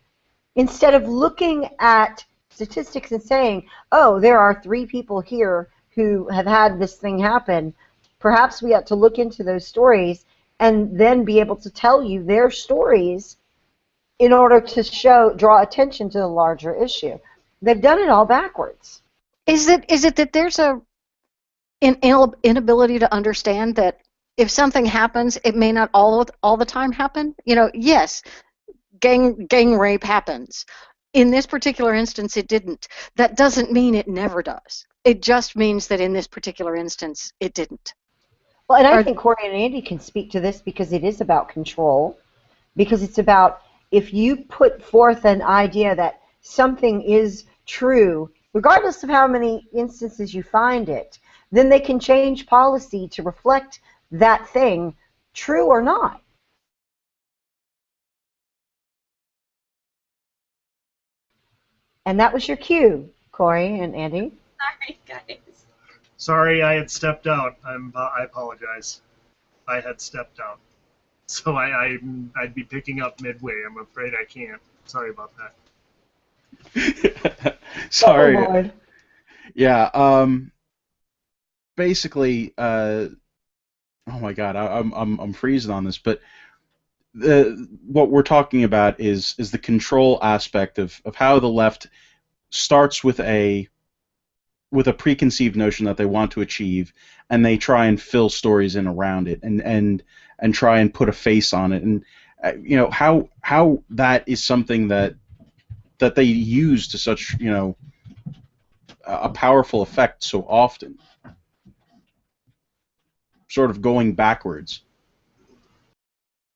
instead of looking at statistics and saying, oh, there are 3 people here who have had this thing happen. Perhaps we ought to look into those stories and then be able to tell you their stories in order to draw attention to the larger issue. They've done it all backwards. Is it that there's an inability to understand that if something happens, it may not all the time happen? Yes, gang rape happens. In this particular instance, it didn't. That doesn't mean it never does. It just means that in this particular instance, it didn't. Well, and I think Corey and Andy can speak to this because it is about control, because it's about if you put forth an idea that something is true, regardless of how many instances you find it, then they can change policy to reflect that thing, true or not. And that was your cue, Corey and Andy. Sorry, guys. Sorry, I had stepped out. I apologize. I had stepped out. So I'd be picking up midway. I'm afraid I can't. Sorry about that. Sorry. Oh, Lord. Yeah. Basically, oh my God, I'm freezing on this, but what we're talking about is the control aspect of how the left starts with a preconceived notion that they want to achieve, and they try and fill stories in around it, and try and put a face on it, and how that is something that they use to such a powerful effect so often, sort of going backwards.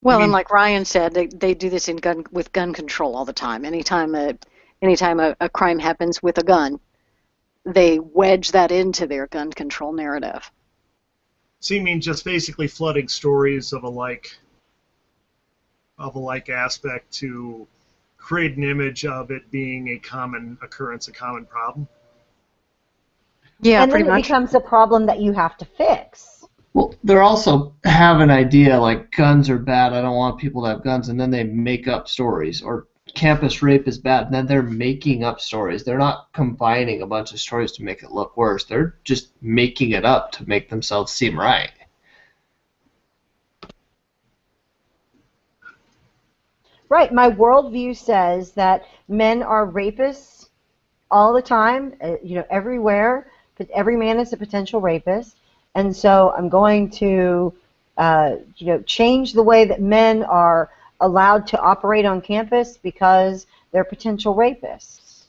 Well, and like Ryan said, they do this with gun control all the time. Anytime a crime happens with a gun, they wedge that into their gun control narrative. So you mean just basically flooding stories of a like aspect to create an image of it being a common occurrence, a common problem? Yeah, and pretty then it much. becomes a problem that you have to fix. Well, they're also have an idea like guns are bad, I don't want people to have guns, and then they make up stories. Or campus rape is bad, and then they're making up stories. They're not combining a bunch of stories to make it look worse. They're just making it up to make themselves seem right. Right. My worldview says that men are rapists all the time, everywhere. But every man is a potential rapist. And so I'm going to, change the way that men are allowed to operate on campus because they're potential rapists.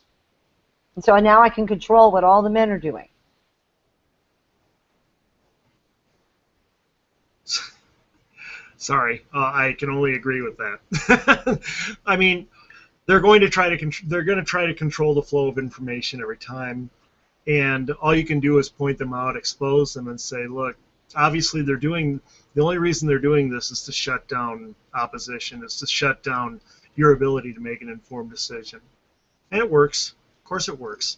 And so now I can control what all the men are doing. Sorry, I can only agree with that. I mean, they're going to try to control the flow of information every time, and all you can do is point them out, expose them, and say, look, obviously the only reason they're doing this is to shut down opposition, is to shut down your ability to make an informed decision. And it works. Of course it works.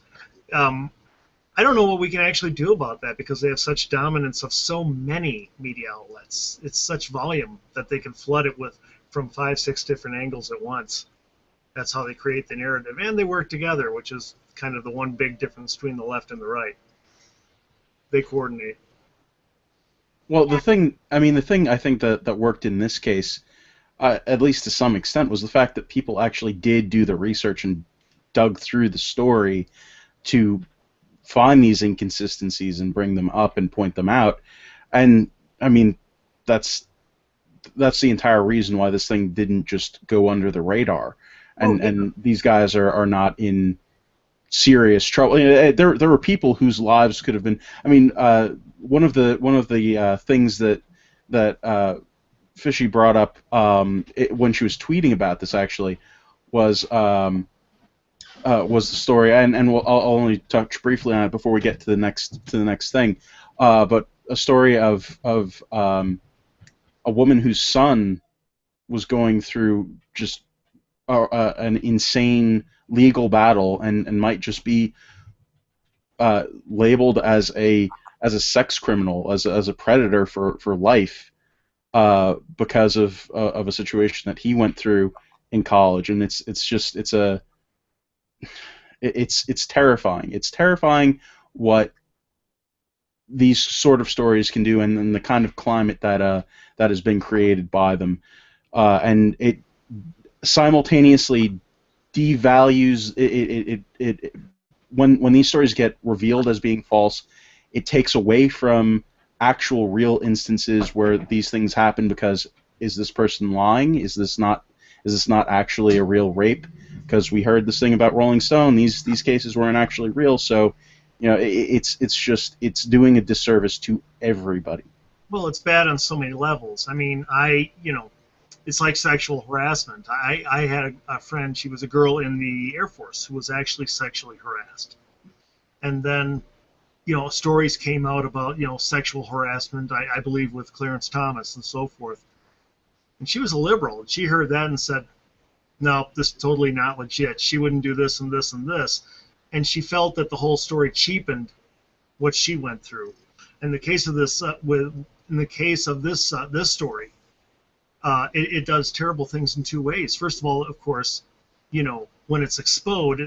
I don't know what we can actually do about that because they have such dominance of so many media outlets. It's such volume that they can flood it with from 5-6 different angles at once. That's how they create the narrative. And they work together, which is kind of the one big difference between the left and the right. They coordinate. Well, the thing I think that worked in this case, at least to some extent, was the fact that people actually did do the research and dug through the story to find these inconsistencies and bring them up and point them out. And I mean, that's the entire reason why this thing didn't just go under the radar. And these guys are not in serious trouble. There were people whose lives could have been. I mean, one of the things that Fishy brought up when she was tweeting about this actually was the story, and I'll only touch briefly on it before we get to the next thing. But a story of a woman whose son was going through just an insane legal battle and might just be labeled as a sex criminal, as a predator for life, because of a situation that he went through in college. And it's terrifying. It's terrifying what these sort of stories can do, and the kind of climate that has been created by them, and it simultaneously devalues it. When these stories get revealed as being false, it takes away from actual real instances where these things happen, because is this person lying? Is this not actually a real rape? Because we heard this thing about Rolling Stone, these cases weren't actually real. So, it's doing a disservice to everybody. Well, it's bad on so many levels. I mean, it's like sexual harassment. I had a friend, she was a girl in the Air Force who was actually sexually harassed. And then, stories came out about, sexual harassment, I believe with Clarence Thomas and so forth. And she was a liberal, and she heard that and said, no, this is totally not legit. She wouldn't do this and this and this. And she felt that the whole story cheapened what she went through. In the case of this, this story, it does terrible things in two ways. First of all, of course, when it's exposed,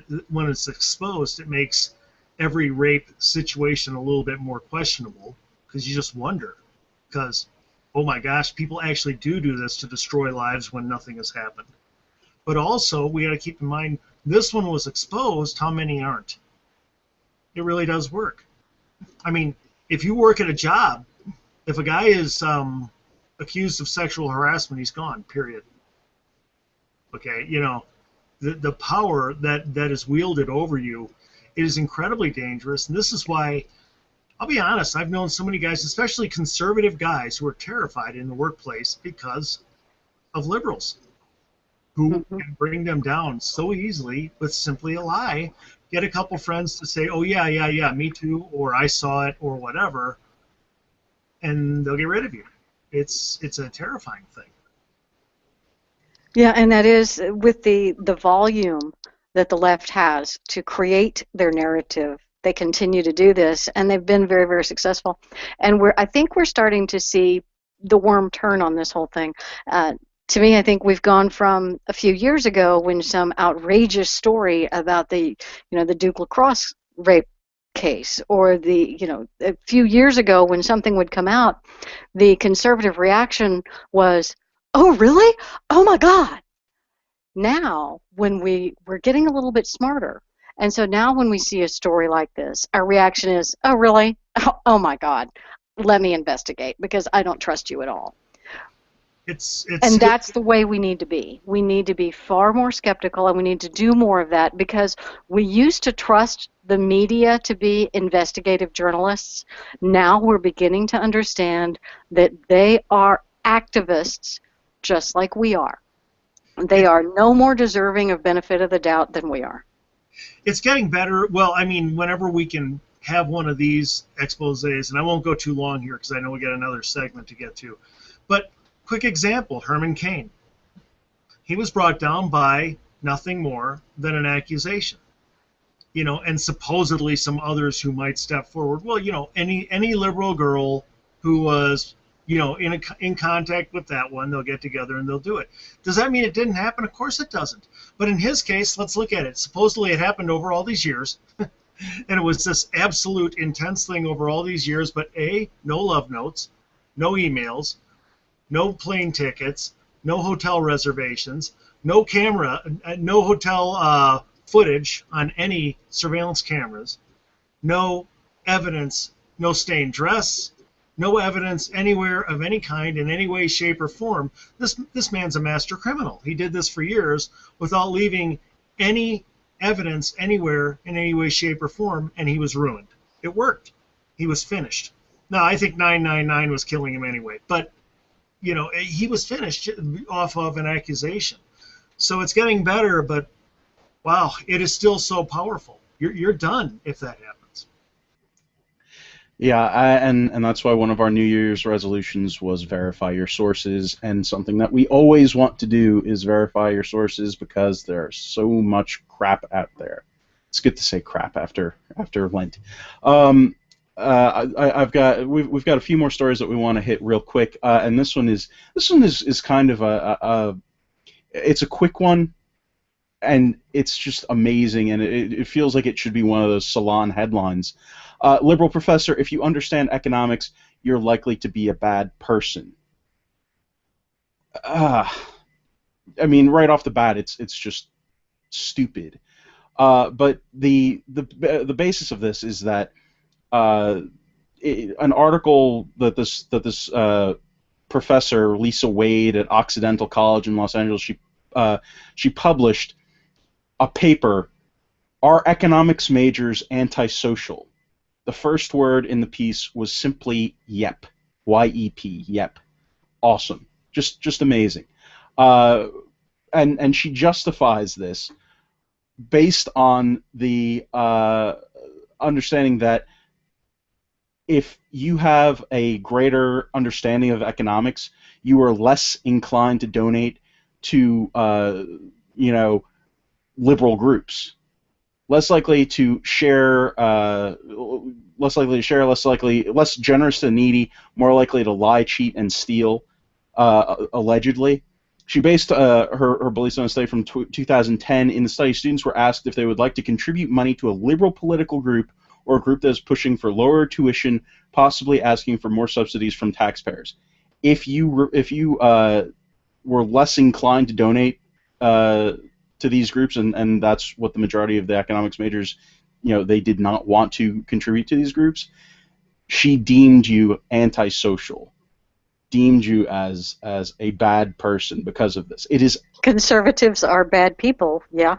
it makes every rape situation a little bit more questionable, because you just wonder, because, oh my gosh, people actually do this to destroy lives when nothing has happened. But also, we got to keep in mind, this one was exposed, how many aren't? It really does work. I mean, if you work at a job, if a guy is accused of sexual harassment, he's gone, period. Okay, the power that is wielded over you is incredibly dangerous, and this is why, I'll be honest, I've known so many guys, especially conservative guys, who are terrified in the workplace because of liberals who can bring them down so easily with simply a lie. Get a couple friends to say, oh yeah, me too, or I saw it, or whatever, and they'll get rid of you. It's a terrifying thing. Yeah, and that is with the volume that the left has to create their narrative. They continue to do this, and they've been very, very successful. And I think we're starting to see the worm turn on this whole thing. To me, I think we've gone from a few years ago when some outrageous story about the Duke Lacrosse rape case, or a few years ago when something would come out, the conservative reaction was, oh, really? Oh, my God. Now, when we're getting a little bit smarter, and so now when we see a story like this, our reaction is, oh, really? Oh my God. Let me investigate, because I don't trust you at all. And that's the way we need to be. We need to be far more skeptical, and we need to do more of that, because we used to trust the media to be investigative journalists. Now we're beginning to understand that they are activists just like we are. They are no more deserving of benefit of the doubt than we are. It's getting better. Well, I mean, whenever we can have one of these exposés, and I won't go too long here because I know we got another segment to get to, but quick example, Herman Cain. He was brought down by nothing more than an accusation, and supposedly some others who might step forward. Well, any liberal girl who was, in contact with that one, they'll get together and they'll do it. Does that mean it didn't happen? Of course it doesn't. But in his case, let's look at it. Supposedly it happened over all these years, and it was this absolute intense thing over all these years, but no love notes, no emails, no plane tickets, no hotel reservations, no camera, no hotel footage on any surveillance cameras, no evidence, no stained dress, no evidence anywhere of any kind in any way, shape, or form. This man's a master criminal. He did this for years without leaving any evidence anywhere in any way, shape, or form, and he was ruined. It worked. He was finished. Now, I think 999 was killing him anyway, but he was finished off of an accusation. So it's getting better, but wow, it is still so powerful. You're done if that happens. Yeah, and that's why one of our New Year's resolutions was verify your sources, and something that we always want to do is verify your sources because there's so much crap out there. It's good to say crap after Lent. Um, I've got we've got a few more stories that we want to hit real quick, and this one is kind of a it's a quick one, and it's just amazing, and it feels like it should be one of those salon headlines. Liberal professor, if you understand economics, you're likely to be a bad person. Uh, I mean, right off the bat, it's just stupid. But the basis of this is that uh, an article that this professor Lisa Wade at Occidental College in Los Angeles she published a paper. Are economics majors antisocial? The first word in the piece was simply yep. Y-E-P, yep. Awesome. Just amazing. Uh, and she justifies this based on the understanding that if you have a greater understanding of economics, you are less inclined to donate to, you know, liberal groups. Less likely to share, less generous to the needy, more likely to lie, cheat, and steal, allegedly. She based her beliefs on a study from 2010. In the study, students were asked if they would like to contribute money to a liberal political group or a group that is pushing for lower tuition, possibly asking for more subsidies from taxpayers. If you were less inclined to donate to these groups, and that's what the majority of the economics majors, they did not want to contribute to these groups. She deemed you antisocial, deemed you as a bad person because of this. It is Conservatives are bad people, yeah.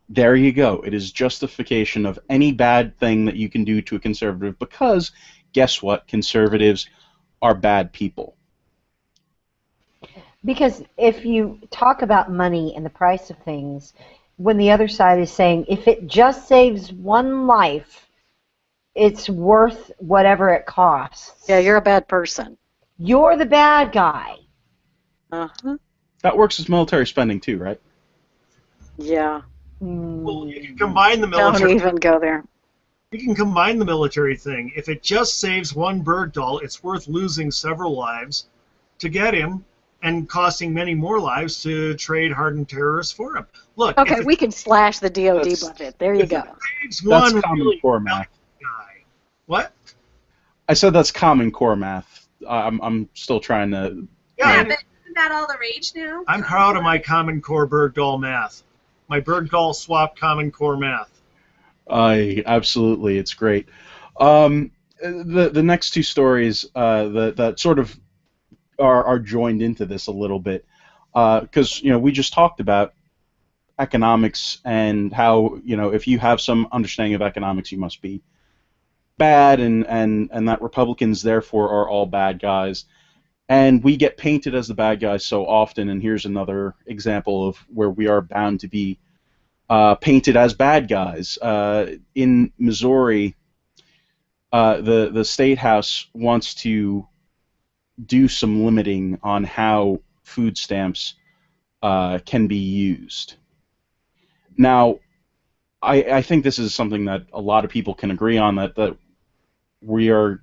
There you go. It is justification of any bad thing that you can do to a conservative because, guess what? Conservatives are bad people. Because if you talk about money and the price of things, when the other side is saying, if it just saves one life, it's worth whatever it costs. Yeah, you're a bad person. You're the bad guy. Uh-huh. That works as military spending too, right? Yeah. Well, you can combine the military. Don't even go there. You can combine the military thing. If it just saves one Bergdahl, it's worth losing several lives to get him, and costing many more lives to trade hardened terrorists for him. Look. Okay, we can slash the DoD budget. There you go. That's common core math. Guy. What? I said that's common core math. I'm still trying to. Yeah, but isn't that all the rage now? I'm proud of my common core Bergdahl math. My Bergdahl swap common core math. Absolutely, it's great. The next two stories that sort of are joined into this a little bit, because we just talked about economics and how if you have some understanding of economics, you must be bad, and that Republicans therefore are all bad guys. And we get painted as the bad guys so often, and here's another example of where we are bound to be painted as bad guys. In Missouri, the state house wants to do some limiting on how food stamps can be used. Now, I think this is something that a lot of people can agree on, that we're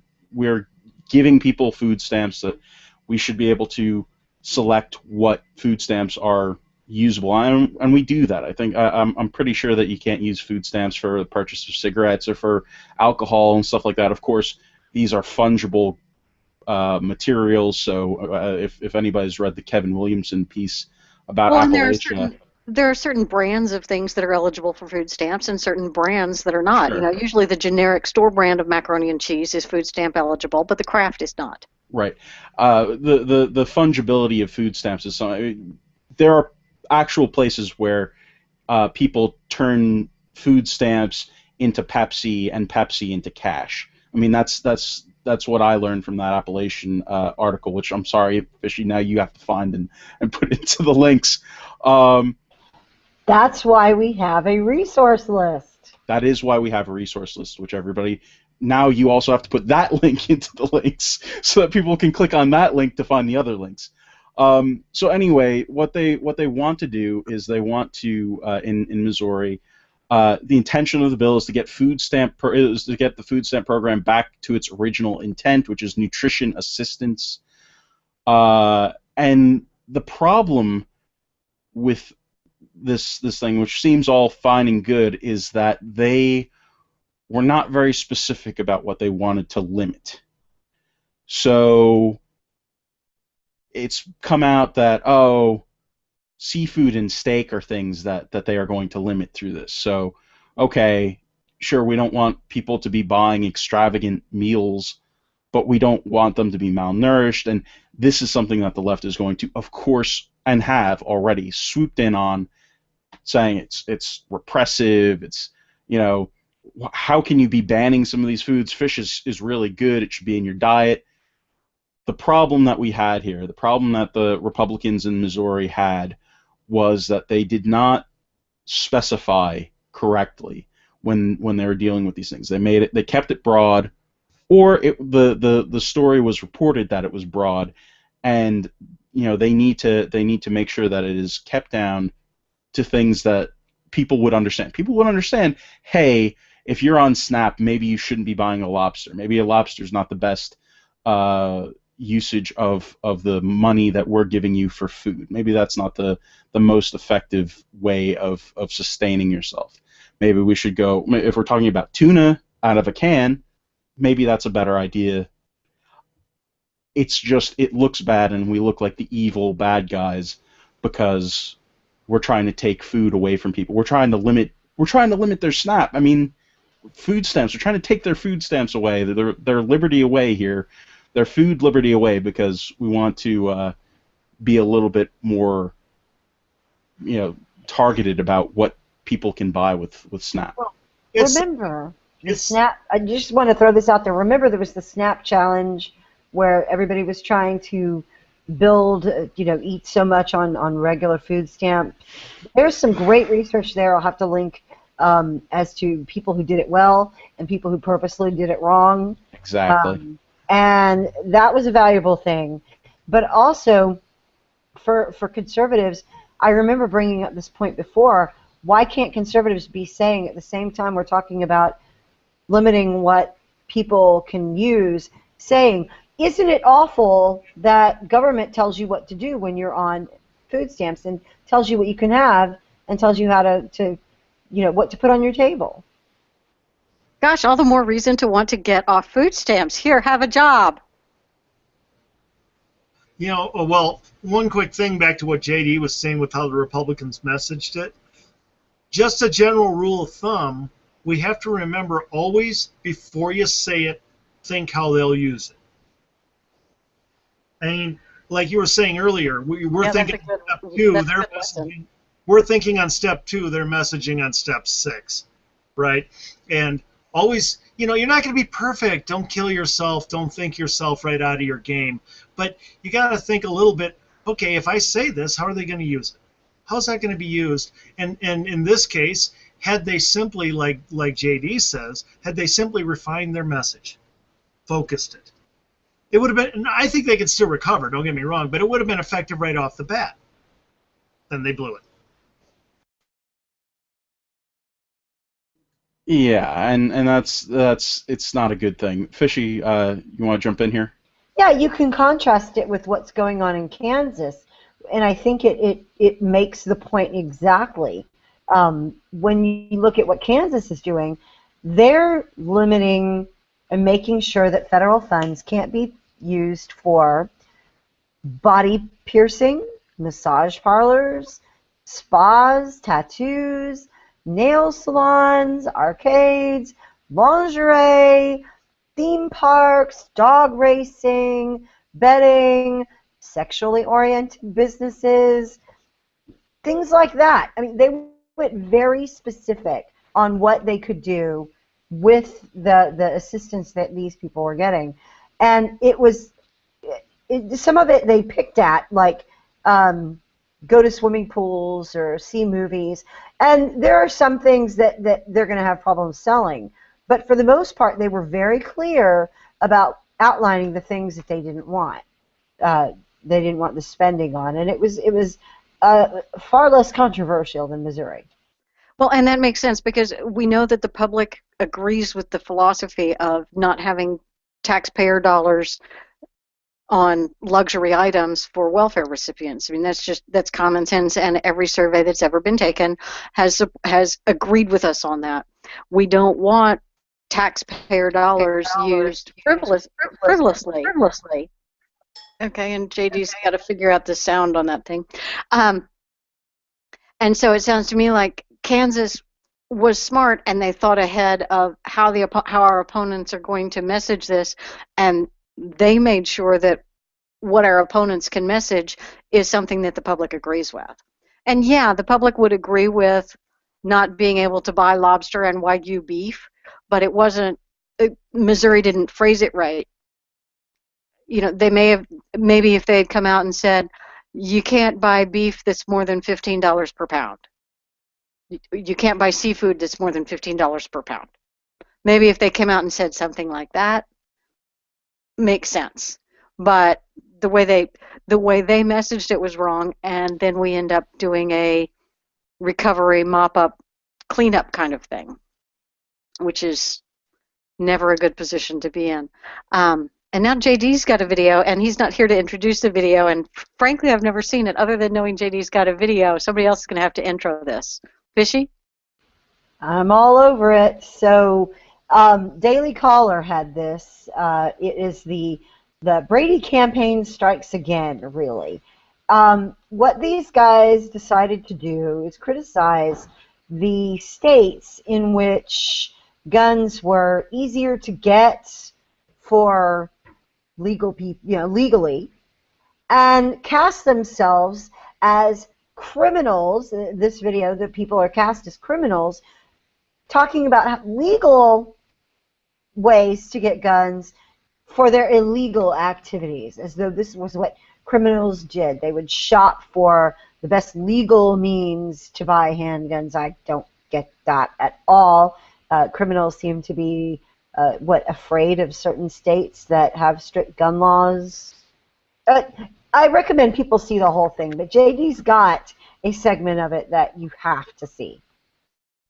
giving people food stamps, that we should be able to select what food stamps are usable, and we do that. I think I'm pretty sure that you can't use food stamps for the purchase of cigarettes or for alcohol and stuff like that. Of course, these are fungible materials, so if anybody's read the Kevin Williamson piece about Appalachia, there are certain brands of things that are eligible for food stamps and certain brands that are not. Sure. Usually the generic store brand of macaroni and cheese is food stamp eligible, but the Kraft is not. Right. The fungibility of food stamps is something. There are actual places where people turn food stamps into Pepsi and Pepsi into cash. I mean, that's what I learned from that Appalachian article, which I'm sorry, Fishy, now you have to find and put into the links. That's why we have a resource list. That is why we have a resource list, which everybody now you also have to put that link into the links so that people can click on that link to find the other links. So anyway, what they want to do is they want to in Missouri, the intention of the bill is to get the food stamp program back to its original intent, which is nutrition assistance. And the problem with this thing, which seems all fine and good, is that they were not very specific about what they wanted to limit. So it's come out that, seafood and steak are things that they are going to limit through this. So, okay, sure, we don't want people to be buying extravagant meals, but we don't want them to be malnourished, and this is something that the left is going to, of course, and have already swooped in on, saying it's repressive, it's, how can you be banning some of these foods? Fish is really good, it should be in your diet. The problem that we had here, the problem that the Republicans in Missouri had, was that they did not specify correctly when they were dealing with these things. They kept it broad, or the story was reported that it was broad, and they need to make sure that it is kept down to things that people would understand. People would understand, hey, if you're on SNAP, maybe you shouldn't be buying a lobster. Maybe a lobster is not the best usage of the money that we're giving you for food. Maybe that's not the most effective way of sustaining yourself. Maybe we should go, if we're talking about tuna out of a can, maybe that's a better idea. It's just, it looks bad, and we look like the evil bad guys because we're trying to take food away from people. We're trying to limit their SNAP. I mean, food stamps. We're trying to take their food stamps away, their liberty away here, their food liberty away, because we want to be a little bit more, targeted about what people can buy with SNAP. Well, remember the SNAP. I just want to throw this out there. Remember, there was the SNAP challenge where everybody was trying to build, eat so much on regular food stamp. There's some great research there. I'll have to link as to people who did it well and people who purposely did it wrong. Exactly. And that was a valuable thing. But also, for conservatives, I remember bringing up this point before, why can't conservatives be saying at the same time we're talking about limiting what people can use, saying, isn't it awful that government tells you what to do when you're on food stamps and tells you what you can have and tells you how to what to put on your table? Gosh, all the more reason to want to get off food stamps. Here, have a job. Well, one quick thing back to what JD was saying with how the Republicans messaged it. Just a general rule of thumb, we have to remember always, before you say it, think how they'll use it. I mean, like you were saying earlier, we're thinking on step 2, they're messaging. We're thinking on step 2, they're messaging on step 6, right? And always, you're not going to be perfect. Don't kill yourself. Don't think yourself right out of your game. But you got to think a little bit, okay, if I say this, how are they going to use it? How's that going to be used? And in this case, had they simply, like JD says, had they simply refined their message, focused it, it would have been, I think they could still recover, don't get me wrong, but it would have been effective right off the bat. Then they blew it. Yeah, and that's it's not a good thing. Fishy, you want to jump in here? Yeah, you can contrast it with what's going on in Kansas, and I think it makes the point exactly. When you look at what Kansas is doing, they're limiting and making sure that federal funds can't be used for body piercing, massage parlors, spas, tattoos, nail salons, arcades, lingerie, theme parks, dog racing, betting, sexually oriented businesses, things like that. I mean, they went very specific on what they could do with the assistance that these people were getting. And it was, some of it they picked at, like go to swimming pools or see movies. And there are some things that they're going to have problems selling. But for the most part, they were very clear about outlining the things that they didn't want. They didn't want the spending on, and it was far less controversial than Missouri. Well, and that makes sense because we know that the public agrees with the philosophy of not having taxpayer dollars on luxury items for welfare recipients. I mean, that's common sense, and every survey that's ever been taken has agreed with us on that. We don't want taxpayer dollars used frivolously. Okay, and JD's got to figure out the sound on that thing. And so it sounds to me like Kansas was smart, and they thought ahead of how our opponents are going to message this, and they made sure that what our opponents can message is something that the public agrees with. And yeah, the public would agree with not being able to buy lobster and Wagyu beef, but it wasn't. Missouri didn't phrase it right. You know, they maybe if they had come out and said, you can't buy beef that's more than $15 per pound. You can't buy seafood that's more than $15 per pound. Maybe if they came out and said something like that, makes sense. But the way they messaged it was wrong, and then we end up doing a recovery, mop-up, cleanup kind of thing, which is never a good position to be in. And now JD's got a video, and he's not here to introduce the video, and frankly, I've never seen it other than knowing JD's got a video. Somebody else is going to have to intro this. Fishy? I'm all over it. So Daily Caller had this. It is the Brady campaign strikes again, really. What these guys decided to do is criticize the states in which guns were easier to get for legal people, legally, and cast themselves as criminals. This video, that people are cast as criminals, talking about legal ways to get guns for their illegal activities, as though this was what criminals did. They would shop for the best legal means to buy handguns. I don't get that at all. Criminals seem to be afraid of certain states that have strict gun laws. I recommend people see the whole thing, but JD's got a segment of it that you have to see.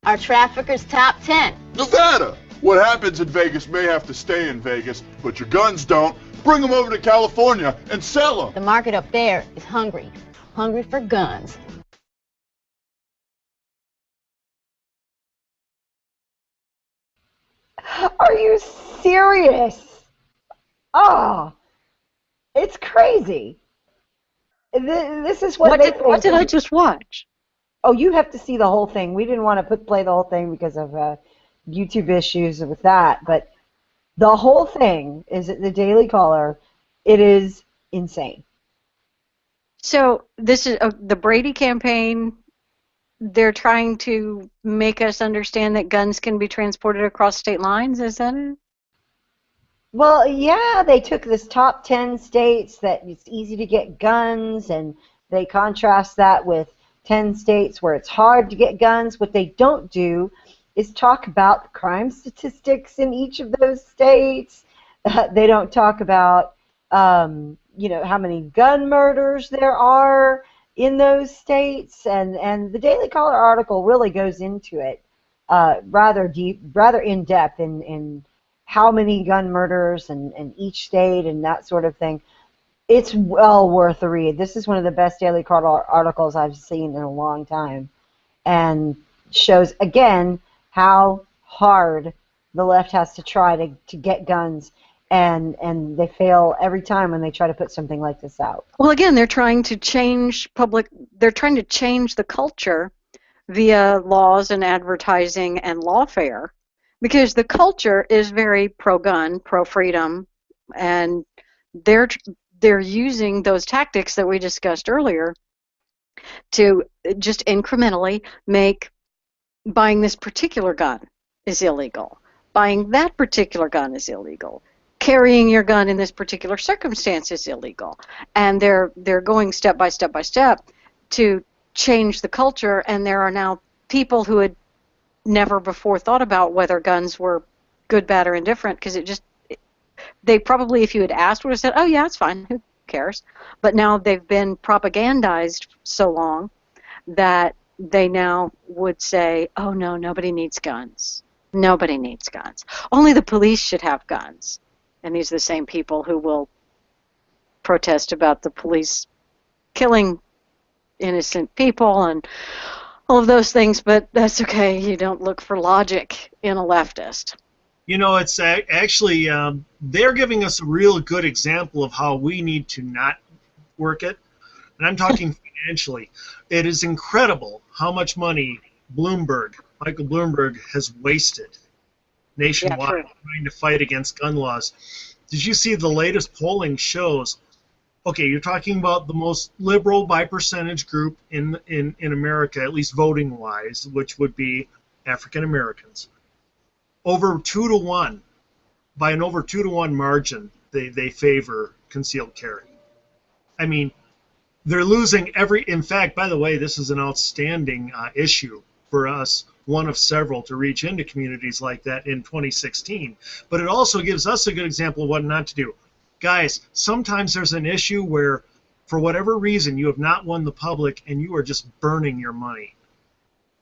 Our traffickers top 10. Nevada! What happens in Vegas may have to stay in Vegas, but your guns don't. Bring them over to California and sell them. The market up there is hungry for guns. Are you serious? Oh, it's crazy. This is what did I just watch? Oh, you have to see the whole thing. We didn't want to play the whole thing because of YouTube issues with that, but the whole thing is at the Daily Caller. It is insane. So this is the Brady campaign. They're trying to make us understand that guns can be transported across state lines. Is that it? Well, yeah, they took this top 10 states that it's easy to get guns, and they contrast that with 10 states where it's hard to get guns. What they don't do is talk about the crime statistics in each of those states. They don't talk about, how many gun murders there are in those states, and the Daily Caller article really goes into it rather deep, rather in depth in how many gun murders in each state and that sort of thing. It's well worth a read. This is one of the best Daily Caller articles I've seen in a long time, and shows again how hard the left has to try to get guns. And they fail every time when they try to put something like this out. Well, again, they're trying to change the culture via laws and advertising and lawfare, because the culture is very pro-gun, pro-freedom, and they're using those tactics that we discussed earlier to just incrementally make buying this particular gun is illegal, buying that particular gun is illegal, carrying your gun in this particular circumstance is illegal, and they're going step by step by step to change the culture. And there are now people who had never before thought about whether guns were good, bad, or indifferent, because they probably, if you had asked, would have said, oh yeah, it's fine, who cares? But now they've been propagandized so long that they now would say, oh no, nobody needs guns. Nobody needs guns. Only the police should have guns. And these are the same people who will protest about the police killing innocent people and all of those things, but that's okay. You don't look for logic in a leftist. You know, it's actually, they're giving us a real good example of how we need to not work it. And I'm talking financially. It is incredible how much money Michael Bloomberg, has wasted nationwide trying to fight against gun laws. Did you see the latest polling shows? Okay, you're talking about the most liberal by percentage group in America, at least voting-wise, which would be African Americans. Over 2-to-1, by an over 2-to-1 margin, they favor concealed carry. I mean, they're losing in fact, by the way, this is an outstanding issue for us, one of several to reach into communities like that in 2016. But it also gives us a good example of what not to do. Guys, sometimes there's an issue where, for whatever reason, you have not won the public and you are just burning your money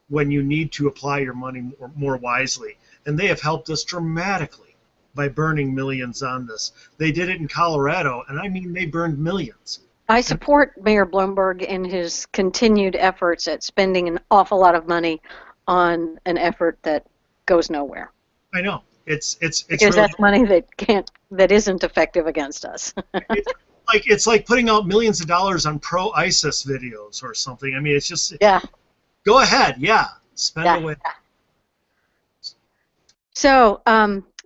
when you need to apply your money more wisely. And they have helped us dramatically by burning millions on this. They did it in Colorado, and I mean they burned millions. I support Mayor Bloomberg in his continued efforts at spending an awful lot of money on an effort that goes nowhere. I know. It's because really, that's money that isn't effective against us. it's like putting out millions of dollars on pro-ISIS videos or something. I mean, it's just go ahead, spend away. So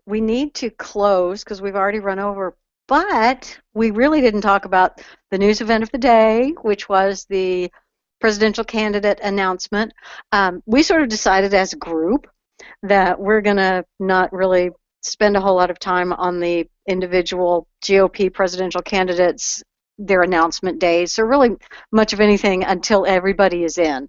we need to close because we've already run over. But we really didn't talk about the news event of the day, which was the presidential candidate announcement. We sort of decided as a group that we're going to not really spend a whole lot of time on the individual GOP presidential candidates, their announcement days, or really much of anything until everybody is in.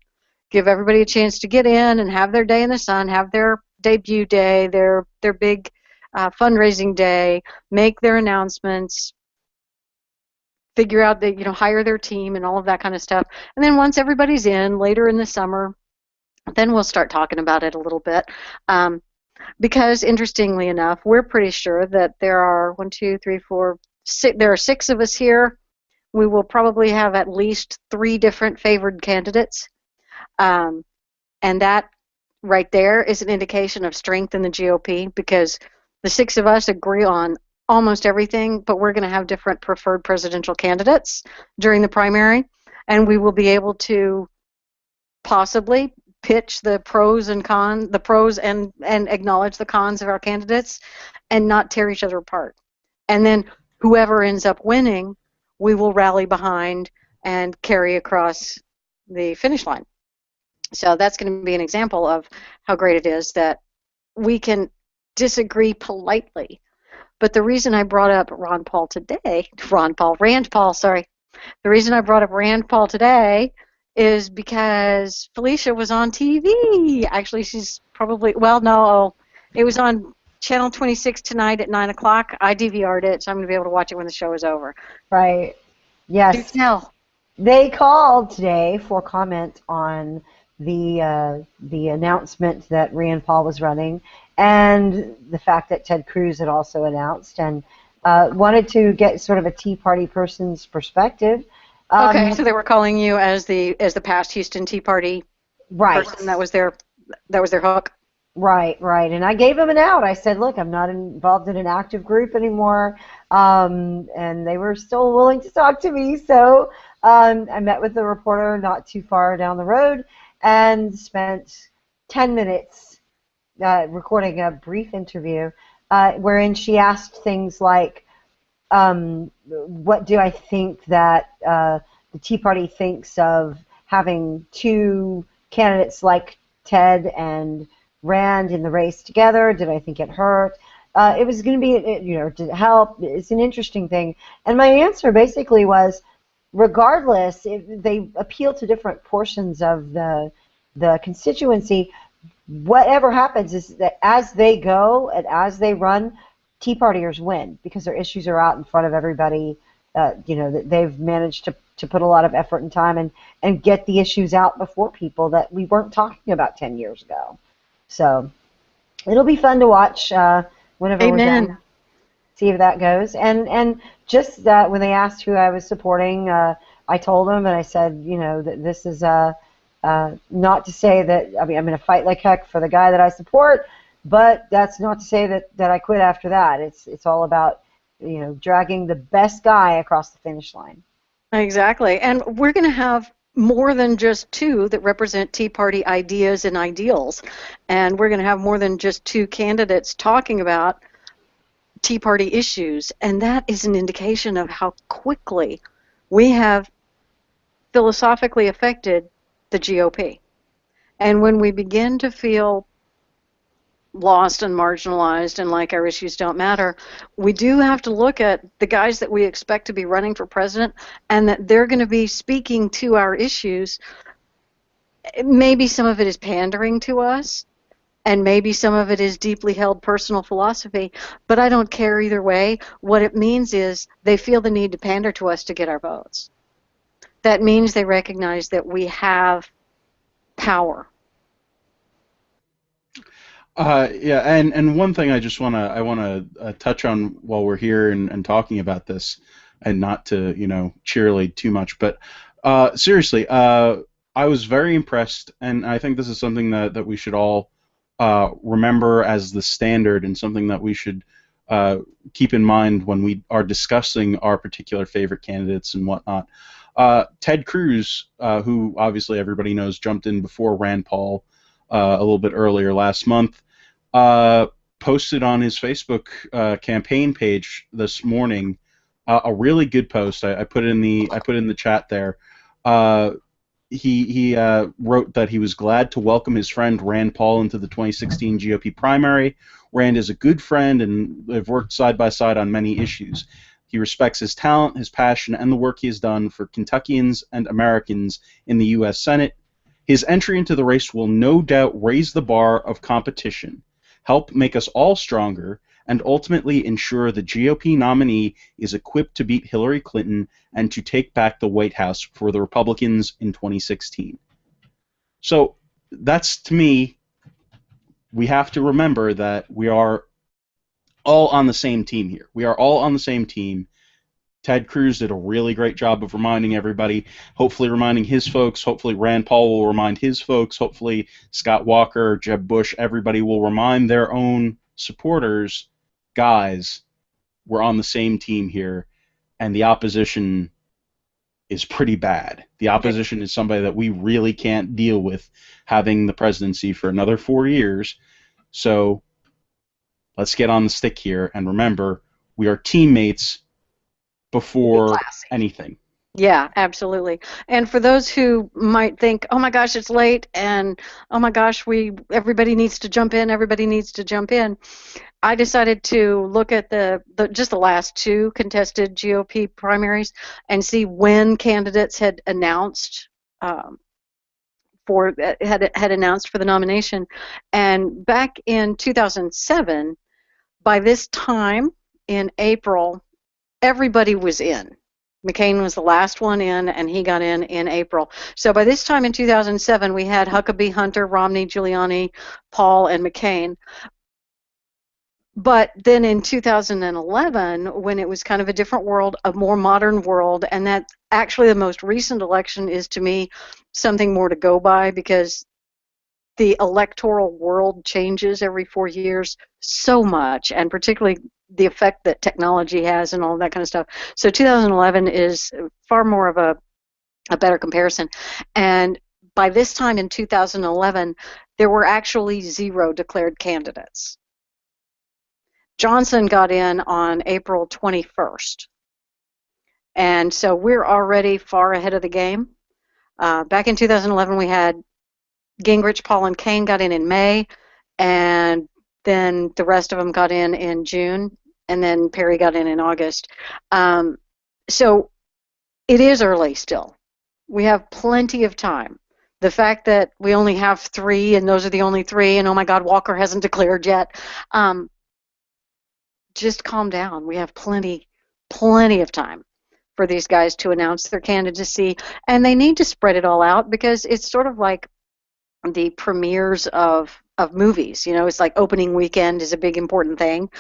Give everybody a chance to get in and have their day in the sun, have their debut day, their big fundraising day, make their announcements, figure out that, hire their team and all of that kind of stuff. And then once everybody's in, later in the summer, then we'll start talking about it a little bit. Because interestingly enough, we're pretty sure that there are 1, 2, 3, 4, 6, there are 6 of us here. We will probably have at least 3 different favored candidates. And that right there is an indication of strength in the GOP, because the 6 of us agree on almost everything, but we're going to have different preferred presidential candidates during the primary, and we will be able to possibly pitch the pros and cons, and acknowledge the cons of our candidates and not tear each other apart. And then whoever ends up winning, we will rally behind and carry across the finish line. So that's going to be an example of how great it is that we can disagree politely. But the reason I brought up Rand Paul today is because Felicia was on TV. Actually, she's probably, it was on Channel 26 tonight at 9 o'clock. I DVR'd it, so I'm going to be able to watch it when the show is over. Right. Yes. Do tell. They called today for comment on the announcement that Rand Paul was running, and the fact that Ted Cruz had also announced, and wanted to get sort of a Tea Party person's perspective. Okay, so they were calling you as the past Houston Tea Party person. That was their hook. Right. And I gave them an out. I said, look, I'm not involved in an active group anymore, and they were still willing to talk to me. So I met with the reporter not too far down the road and spent 10 minutes recording a brief interview wherein she asked things like, what do I think that the Tea Party thinks of having 2 candidates like Ted and Rand in the race together? Did I think it hurt? It was going to be, did it help? It's an interesting thing. And my answer basically was, regardless, they appeal to different portions of the constituency. whatever happens is that as they go and as they run, Tea Partiers win because their issues are out in front of everybody. That they've managed to put a lot of effort and time and get the issues out before people that we weren't talking about 10 years ago. So it'll be fun to watch whenever we're Amen. done. See if that goes. And just that when they asked who I was supporting, I told them and I said, that this is not to say that, I'm going to fight like heck for the guy that I support, but that's not to say that I quit after that. It's all about, dragging the best guy across the finish line. Exactly. And we're going to have more than just two that represent Tea Party ideas and ideals. And we're going to have more than just two candidates talking about Tea Party issues. And that is an indication of how quickly we have philosophically affected the GOP. And when we begin to feel lost and marginalized and like our issues don't matter, we do have to look at the guys that we expect to be running for president and that they're going to be speaking to our issues. Maybe some of it is pandering to us, and maybe some of it is deeply held personal philosophy, but I don't care either way. What it means is they feel the need to pander to us to get our votes. That means they recognize that we have power. Yeah, and one thing I wanna touch on while we're here and talking about this, and not to cheerlead too much, but seriously, I was very impressed, and I think this is something that we should all remember as the standard, and something that we should keep in mind when we are discussing our particular favorite candidates and whatnot. Ted Cruz, who obviously everybody knows jumped in before Rand Paul a little bit earlier last month, posted on his Facebook campaign page this morning a really good post. I put it in the chat there. He wrote that he was glad to welcome his friend Rand Paul into the 2016 GOP primary. Rand is a good friend, and they've worked side by side on many issues. He respects his talent, his passion, and the work he has done for Kentuckians and Americans in the U.S. Senate. His entry into the race will no doubt raise the bar of competition, help make us all stronger, and ultimately ensure the GOP nominee is equipped to beat Hillary Clinton and to take back the White House for the Republicans in 2016. So that's, to me, we have to remember that we are all on the same team here. We are all on the same team. Ted Cruz did a really great job of reminding everybody, hopefully reminding his folks, hopefully Rand Paul will remind his folks, hopefully Scott Walker, Jeb Bush, everybody will remind their own supporters, guys, we're on the same team here, and the opposition is pretty bad. The opposition is somebody that we really can't deal with having the presidency for another 4 years. So let's get on the stick here, and remember, we are teammates before anything. Yeah, absolutely. And for those who might think, oh my gosh, it's late, and oh my gosh, everybody needs to jump in, I decided to look at just the last two contested GOP primaries and see when candidates had announced for the nomination. And back in 2007, by this time in April, everybody was in. McCain was the last one in, and he got in April. So by this time in 2007, we had Huckabee, Hunter, Romney, Giuliani, Paul, and McCain. But then in 2011, when it was kind of a different world, a more modern world, and that actually the most recent election is, to me, something more to go by, because the electoral world changes every 4 years so much, and particularly the effect that technology has and all that kind of stuff. So 2011 is far more of a better comparison. And by this time in 2011, there were actually 0 declared candidates. Johnson got in on April 21st. And so we're already far ahead of the game. Back in 2011, we had Gingrich, Paul, and Kaine got in May, and then the rest of them got in June, and then Perry got in August. So it is early still. We have plenty of time. The fact that we only have 3 and those are the only 3, and oh my God, Walker hasn't declared yet. Just calm down. We have plenty of time for these guys to announce their candidacy, and they need to spread it all out because it's sort of like the premieres of movies. It's like opening weekend is a big important thing.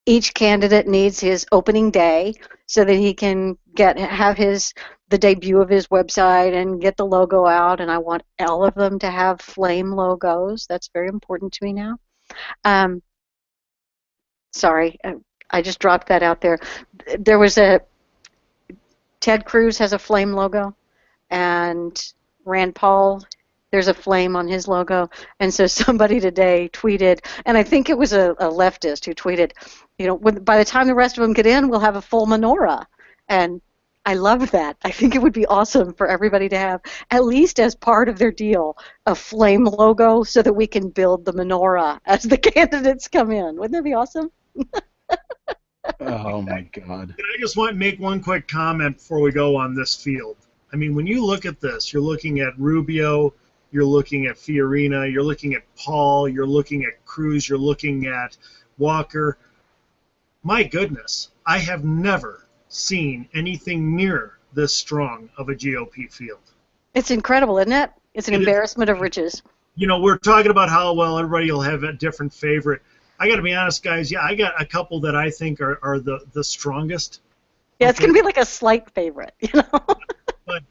Each candidate needs his opening day so that he can have the debut of his website and get the logo out, and I want all of them to have flame logos. That's very important to me now. Sorry, I just dropped that out there. There was Ted Cruz has a flame logo, and Rand Paul, there's a flame on his logo. And so somebody today tweeted, and I think it was a leftist who tweeted, by the time the rest of them get in, we'll have a full menorah. And I love that. I think it would be awesome for everybody to have, at least as part of their deal, a flame logo so that we can build the menorah as the candidates come in. Wouldn't that be awesome? Oh my God. I just want to make one quick comment before we go on this field. I mean, when you look at this, you're looking at Rubio, you're looking at Fiorina, you're looking at Paul, you're looking at Cruz, you're looking at Walker. My goodness, I have never seen anything near this strong of a GOP field. It's incredible, isn't it? It's an embarrassment of riches. We're talking about how, well, everybody will have a different favorite. I got to be honest, guys. Yeah, I got a couple that I think are the strongest. Yeah, it's going to be like a slight favorite, But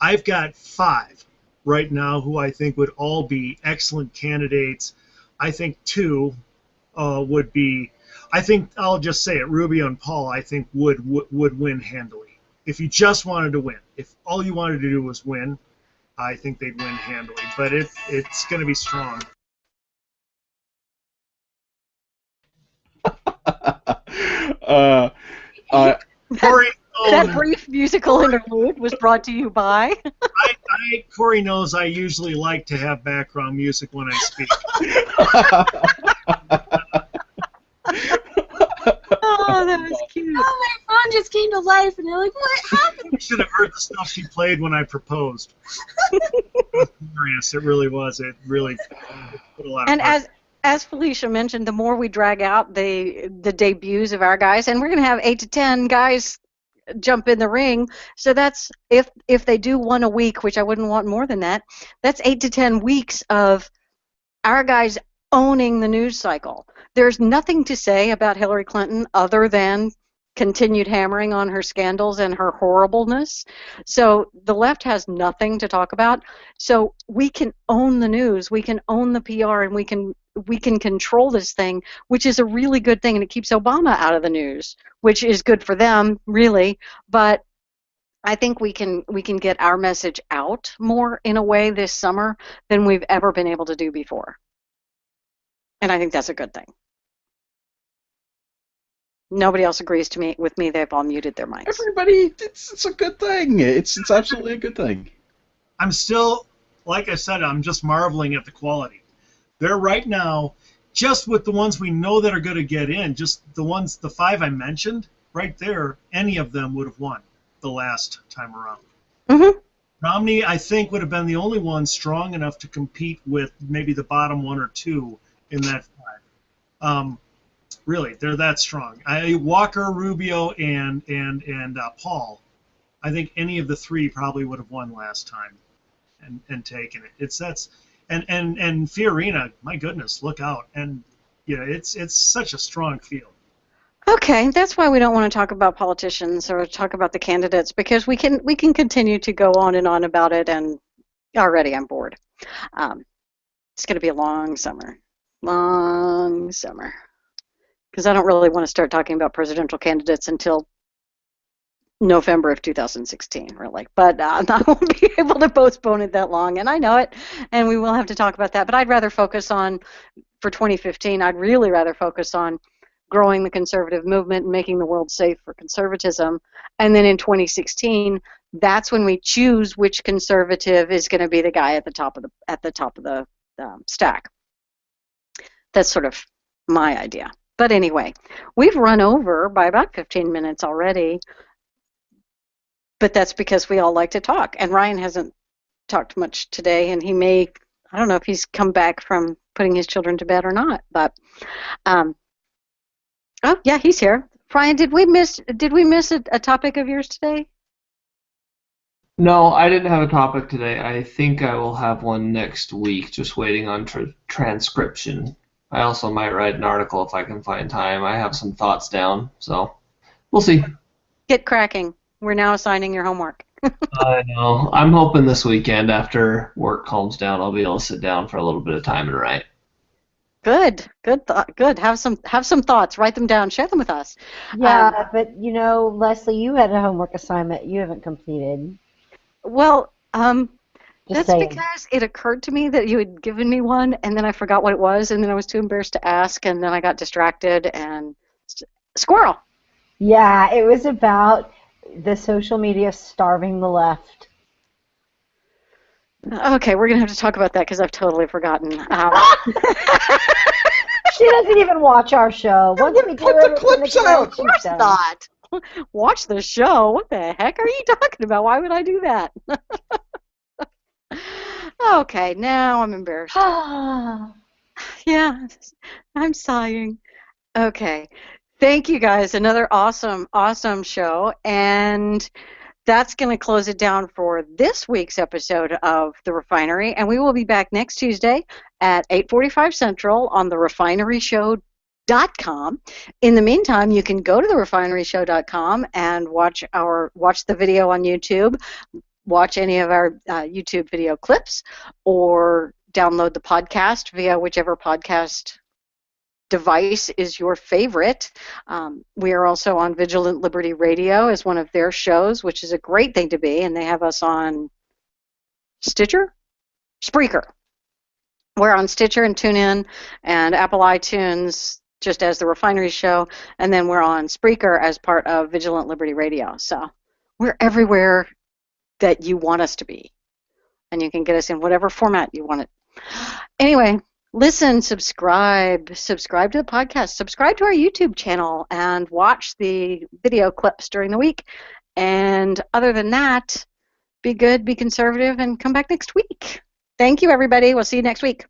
I've got 5 right now who I think would all be excellent candidates. I think 2 would be. I think I'll just say it. Rubio and Paul, I think would win handily. If you just wanted to win, if all you wanted to do was win, I think they'd win handily. But it's going to be strong. Corey, that brief musical interlude was brought to you by. Corey knows I usually like to have background music when I speak. Oh, that was cute. Oh, my phone just came to life, and they're like, what happened? You should have heard the stuff she played when I proposed. It was hilarious. It really was. It really put a lot of And as Felicia mentioned, the more we drag out the debuts of our guys, and we're going to have 8 to 10 guys jump in the ring. So that's if they do one a week, which I wouldn't want more than that. That's 8 to 10 weeks of our guys owning the news cycle. There's nothing to say about Hillary Clinton other than continued hammering on her scandals and her horribleness. So the left has nothing to talk about. So we can own the news, we can own the PR, and we can control this thing, which is a really good thing, and it keeps Obama out of the news, which is good for them, really. But I think we can get our message out more in a way this summer than we've ever been able to do before. And I think that's a good thing. Nobody else agrees with me. They've all muted their mics. Everybody, it's a good thing. It's absolutely a good thing. I'm still, like I said, I'm just marveling at the quality. They're right now, just with the ones we know that are going to get in, just the 5 I mentioned, right there, any of them would have won the last time around. Mm-hmm. Romney, I think, would have been the only one strong enough to compete with maybe the bottom 1 or 2 in that 5. Really, they're that strong. Walker, Rubio, and Paul. I think any of the 3 probably would have won last time, and taken it. And Fiorina, my goodness, look out! And it's such a strong field. Okay, that's why we don't want to talk about politicians or talk about the candidates, because we can continue to go on and on about it, and already I'm bored. It's going to be a long summer, because I don't really want to start talking about presidential candidates until November of 2016, really. But I won't be able to postpone it that long, and I know it, and we will have to talk about that. But I'd rather focus on, for 2015, I'd really rather focus on growing the conservative movement and making the world safe for conservatism. And then in 2016, that's when we choose which conservative is going to be the guy at the top of the stack. That's sort of my idea. But anyway, we've run over by about 15 minutes already, but that's because we all like to talk, and Ryan hasn't talked much today, and he may, I don't know if he's come back from putting his children to bed or not, but oh yeah, he's here. Brian, did we miss a topic of yours today? No, I didn't have a topic today. I think I will have one next week, just waiting on transcription. I also might write an article if I can find time. I have some thoughts down, so we'll see. Get cracking. We're now assigning your homework. I know. I'm hoping this weekend, after work calms down, I'll be able to sit down for a little bit of time and write. Good. Good. Have some thoughts. Write them down. Share them with us. Yeah, but you know, Leslie, you had a homework assignment you haven't completed. Well, Just that's saying. because it occurred to me that you had given me one, and then I forgot what it was, and then I was too embarrassed to ask, and then I got distracted, and squirrel. Yeah, it was about the social media starving the left. Okay, we're going to have to talk about that because I've totally forgotten. She doesn't even watch our show. Once we do put the it, clips out. Of course not. Watch the show. What the heck are you talking about? Why would I do that? Okay, now I'm embarrassed. Yeah, I'm sighing. Okay. Thank you guys. Another awesome show. And that's going to close it down for this week's episode of The Refinery. And we will be back next Tuesday at 8:45 Central on therefineryshow.com. In the meantime, you can go to therefineryshow.com and watch the video on YouTube, watch any of our YouTube video clips, or download the podcast via whichever podcast device is your favorite. We are also on Vigilant Liberty Radio as one of their shows, which is a great thing to be, and they have us on Spreaker. We're on Stitcher and TuneIn and Apple iTunes just as The Refinery Show, and then we're on Spreaker as part of Vigilant Liberty Radio. So we're everywhere that you want us to be, and you can get us in whatever format you want it. Anyway, listen, subscribe to the podcast, subscribe to our YouTube channel, and watch the video clips during the week. And other than that, be good, be conservative, and come back next week. Thank you, everybody. We'll see you next week.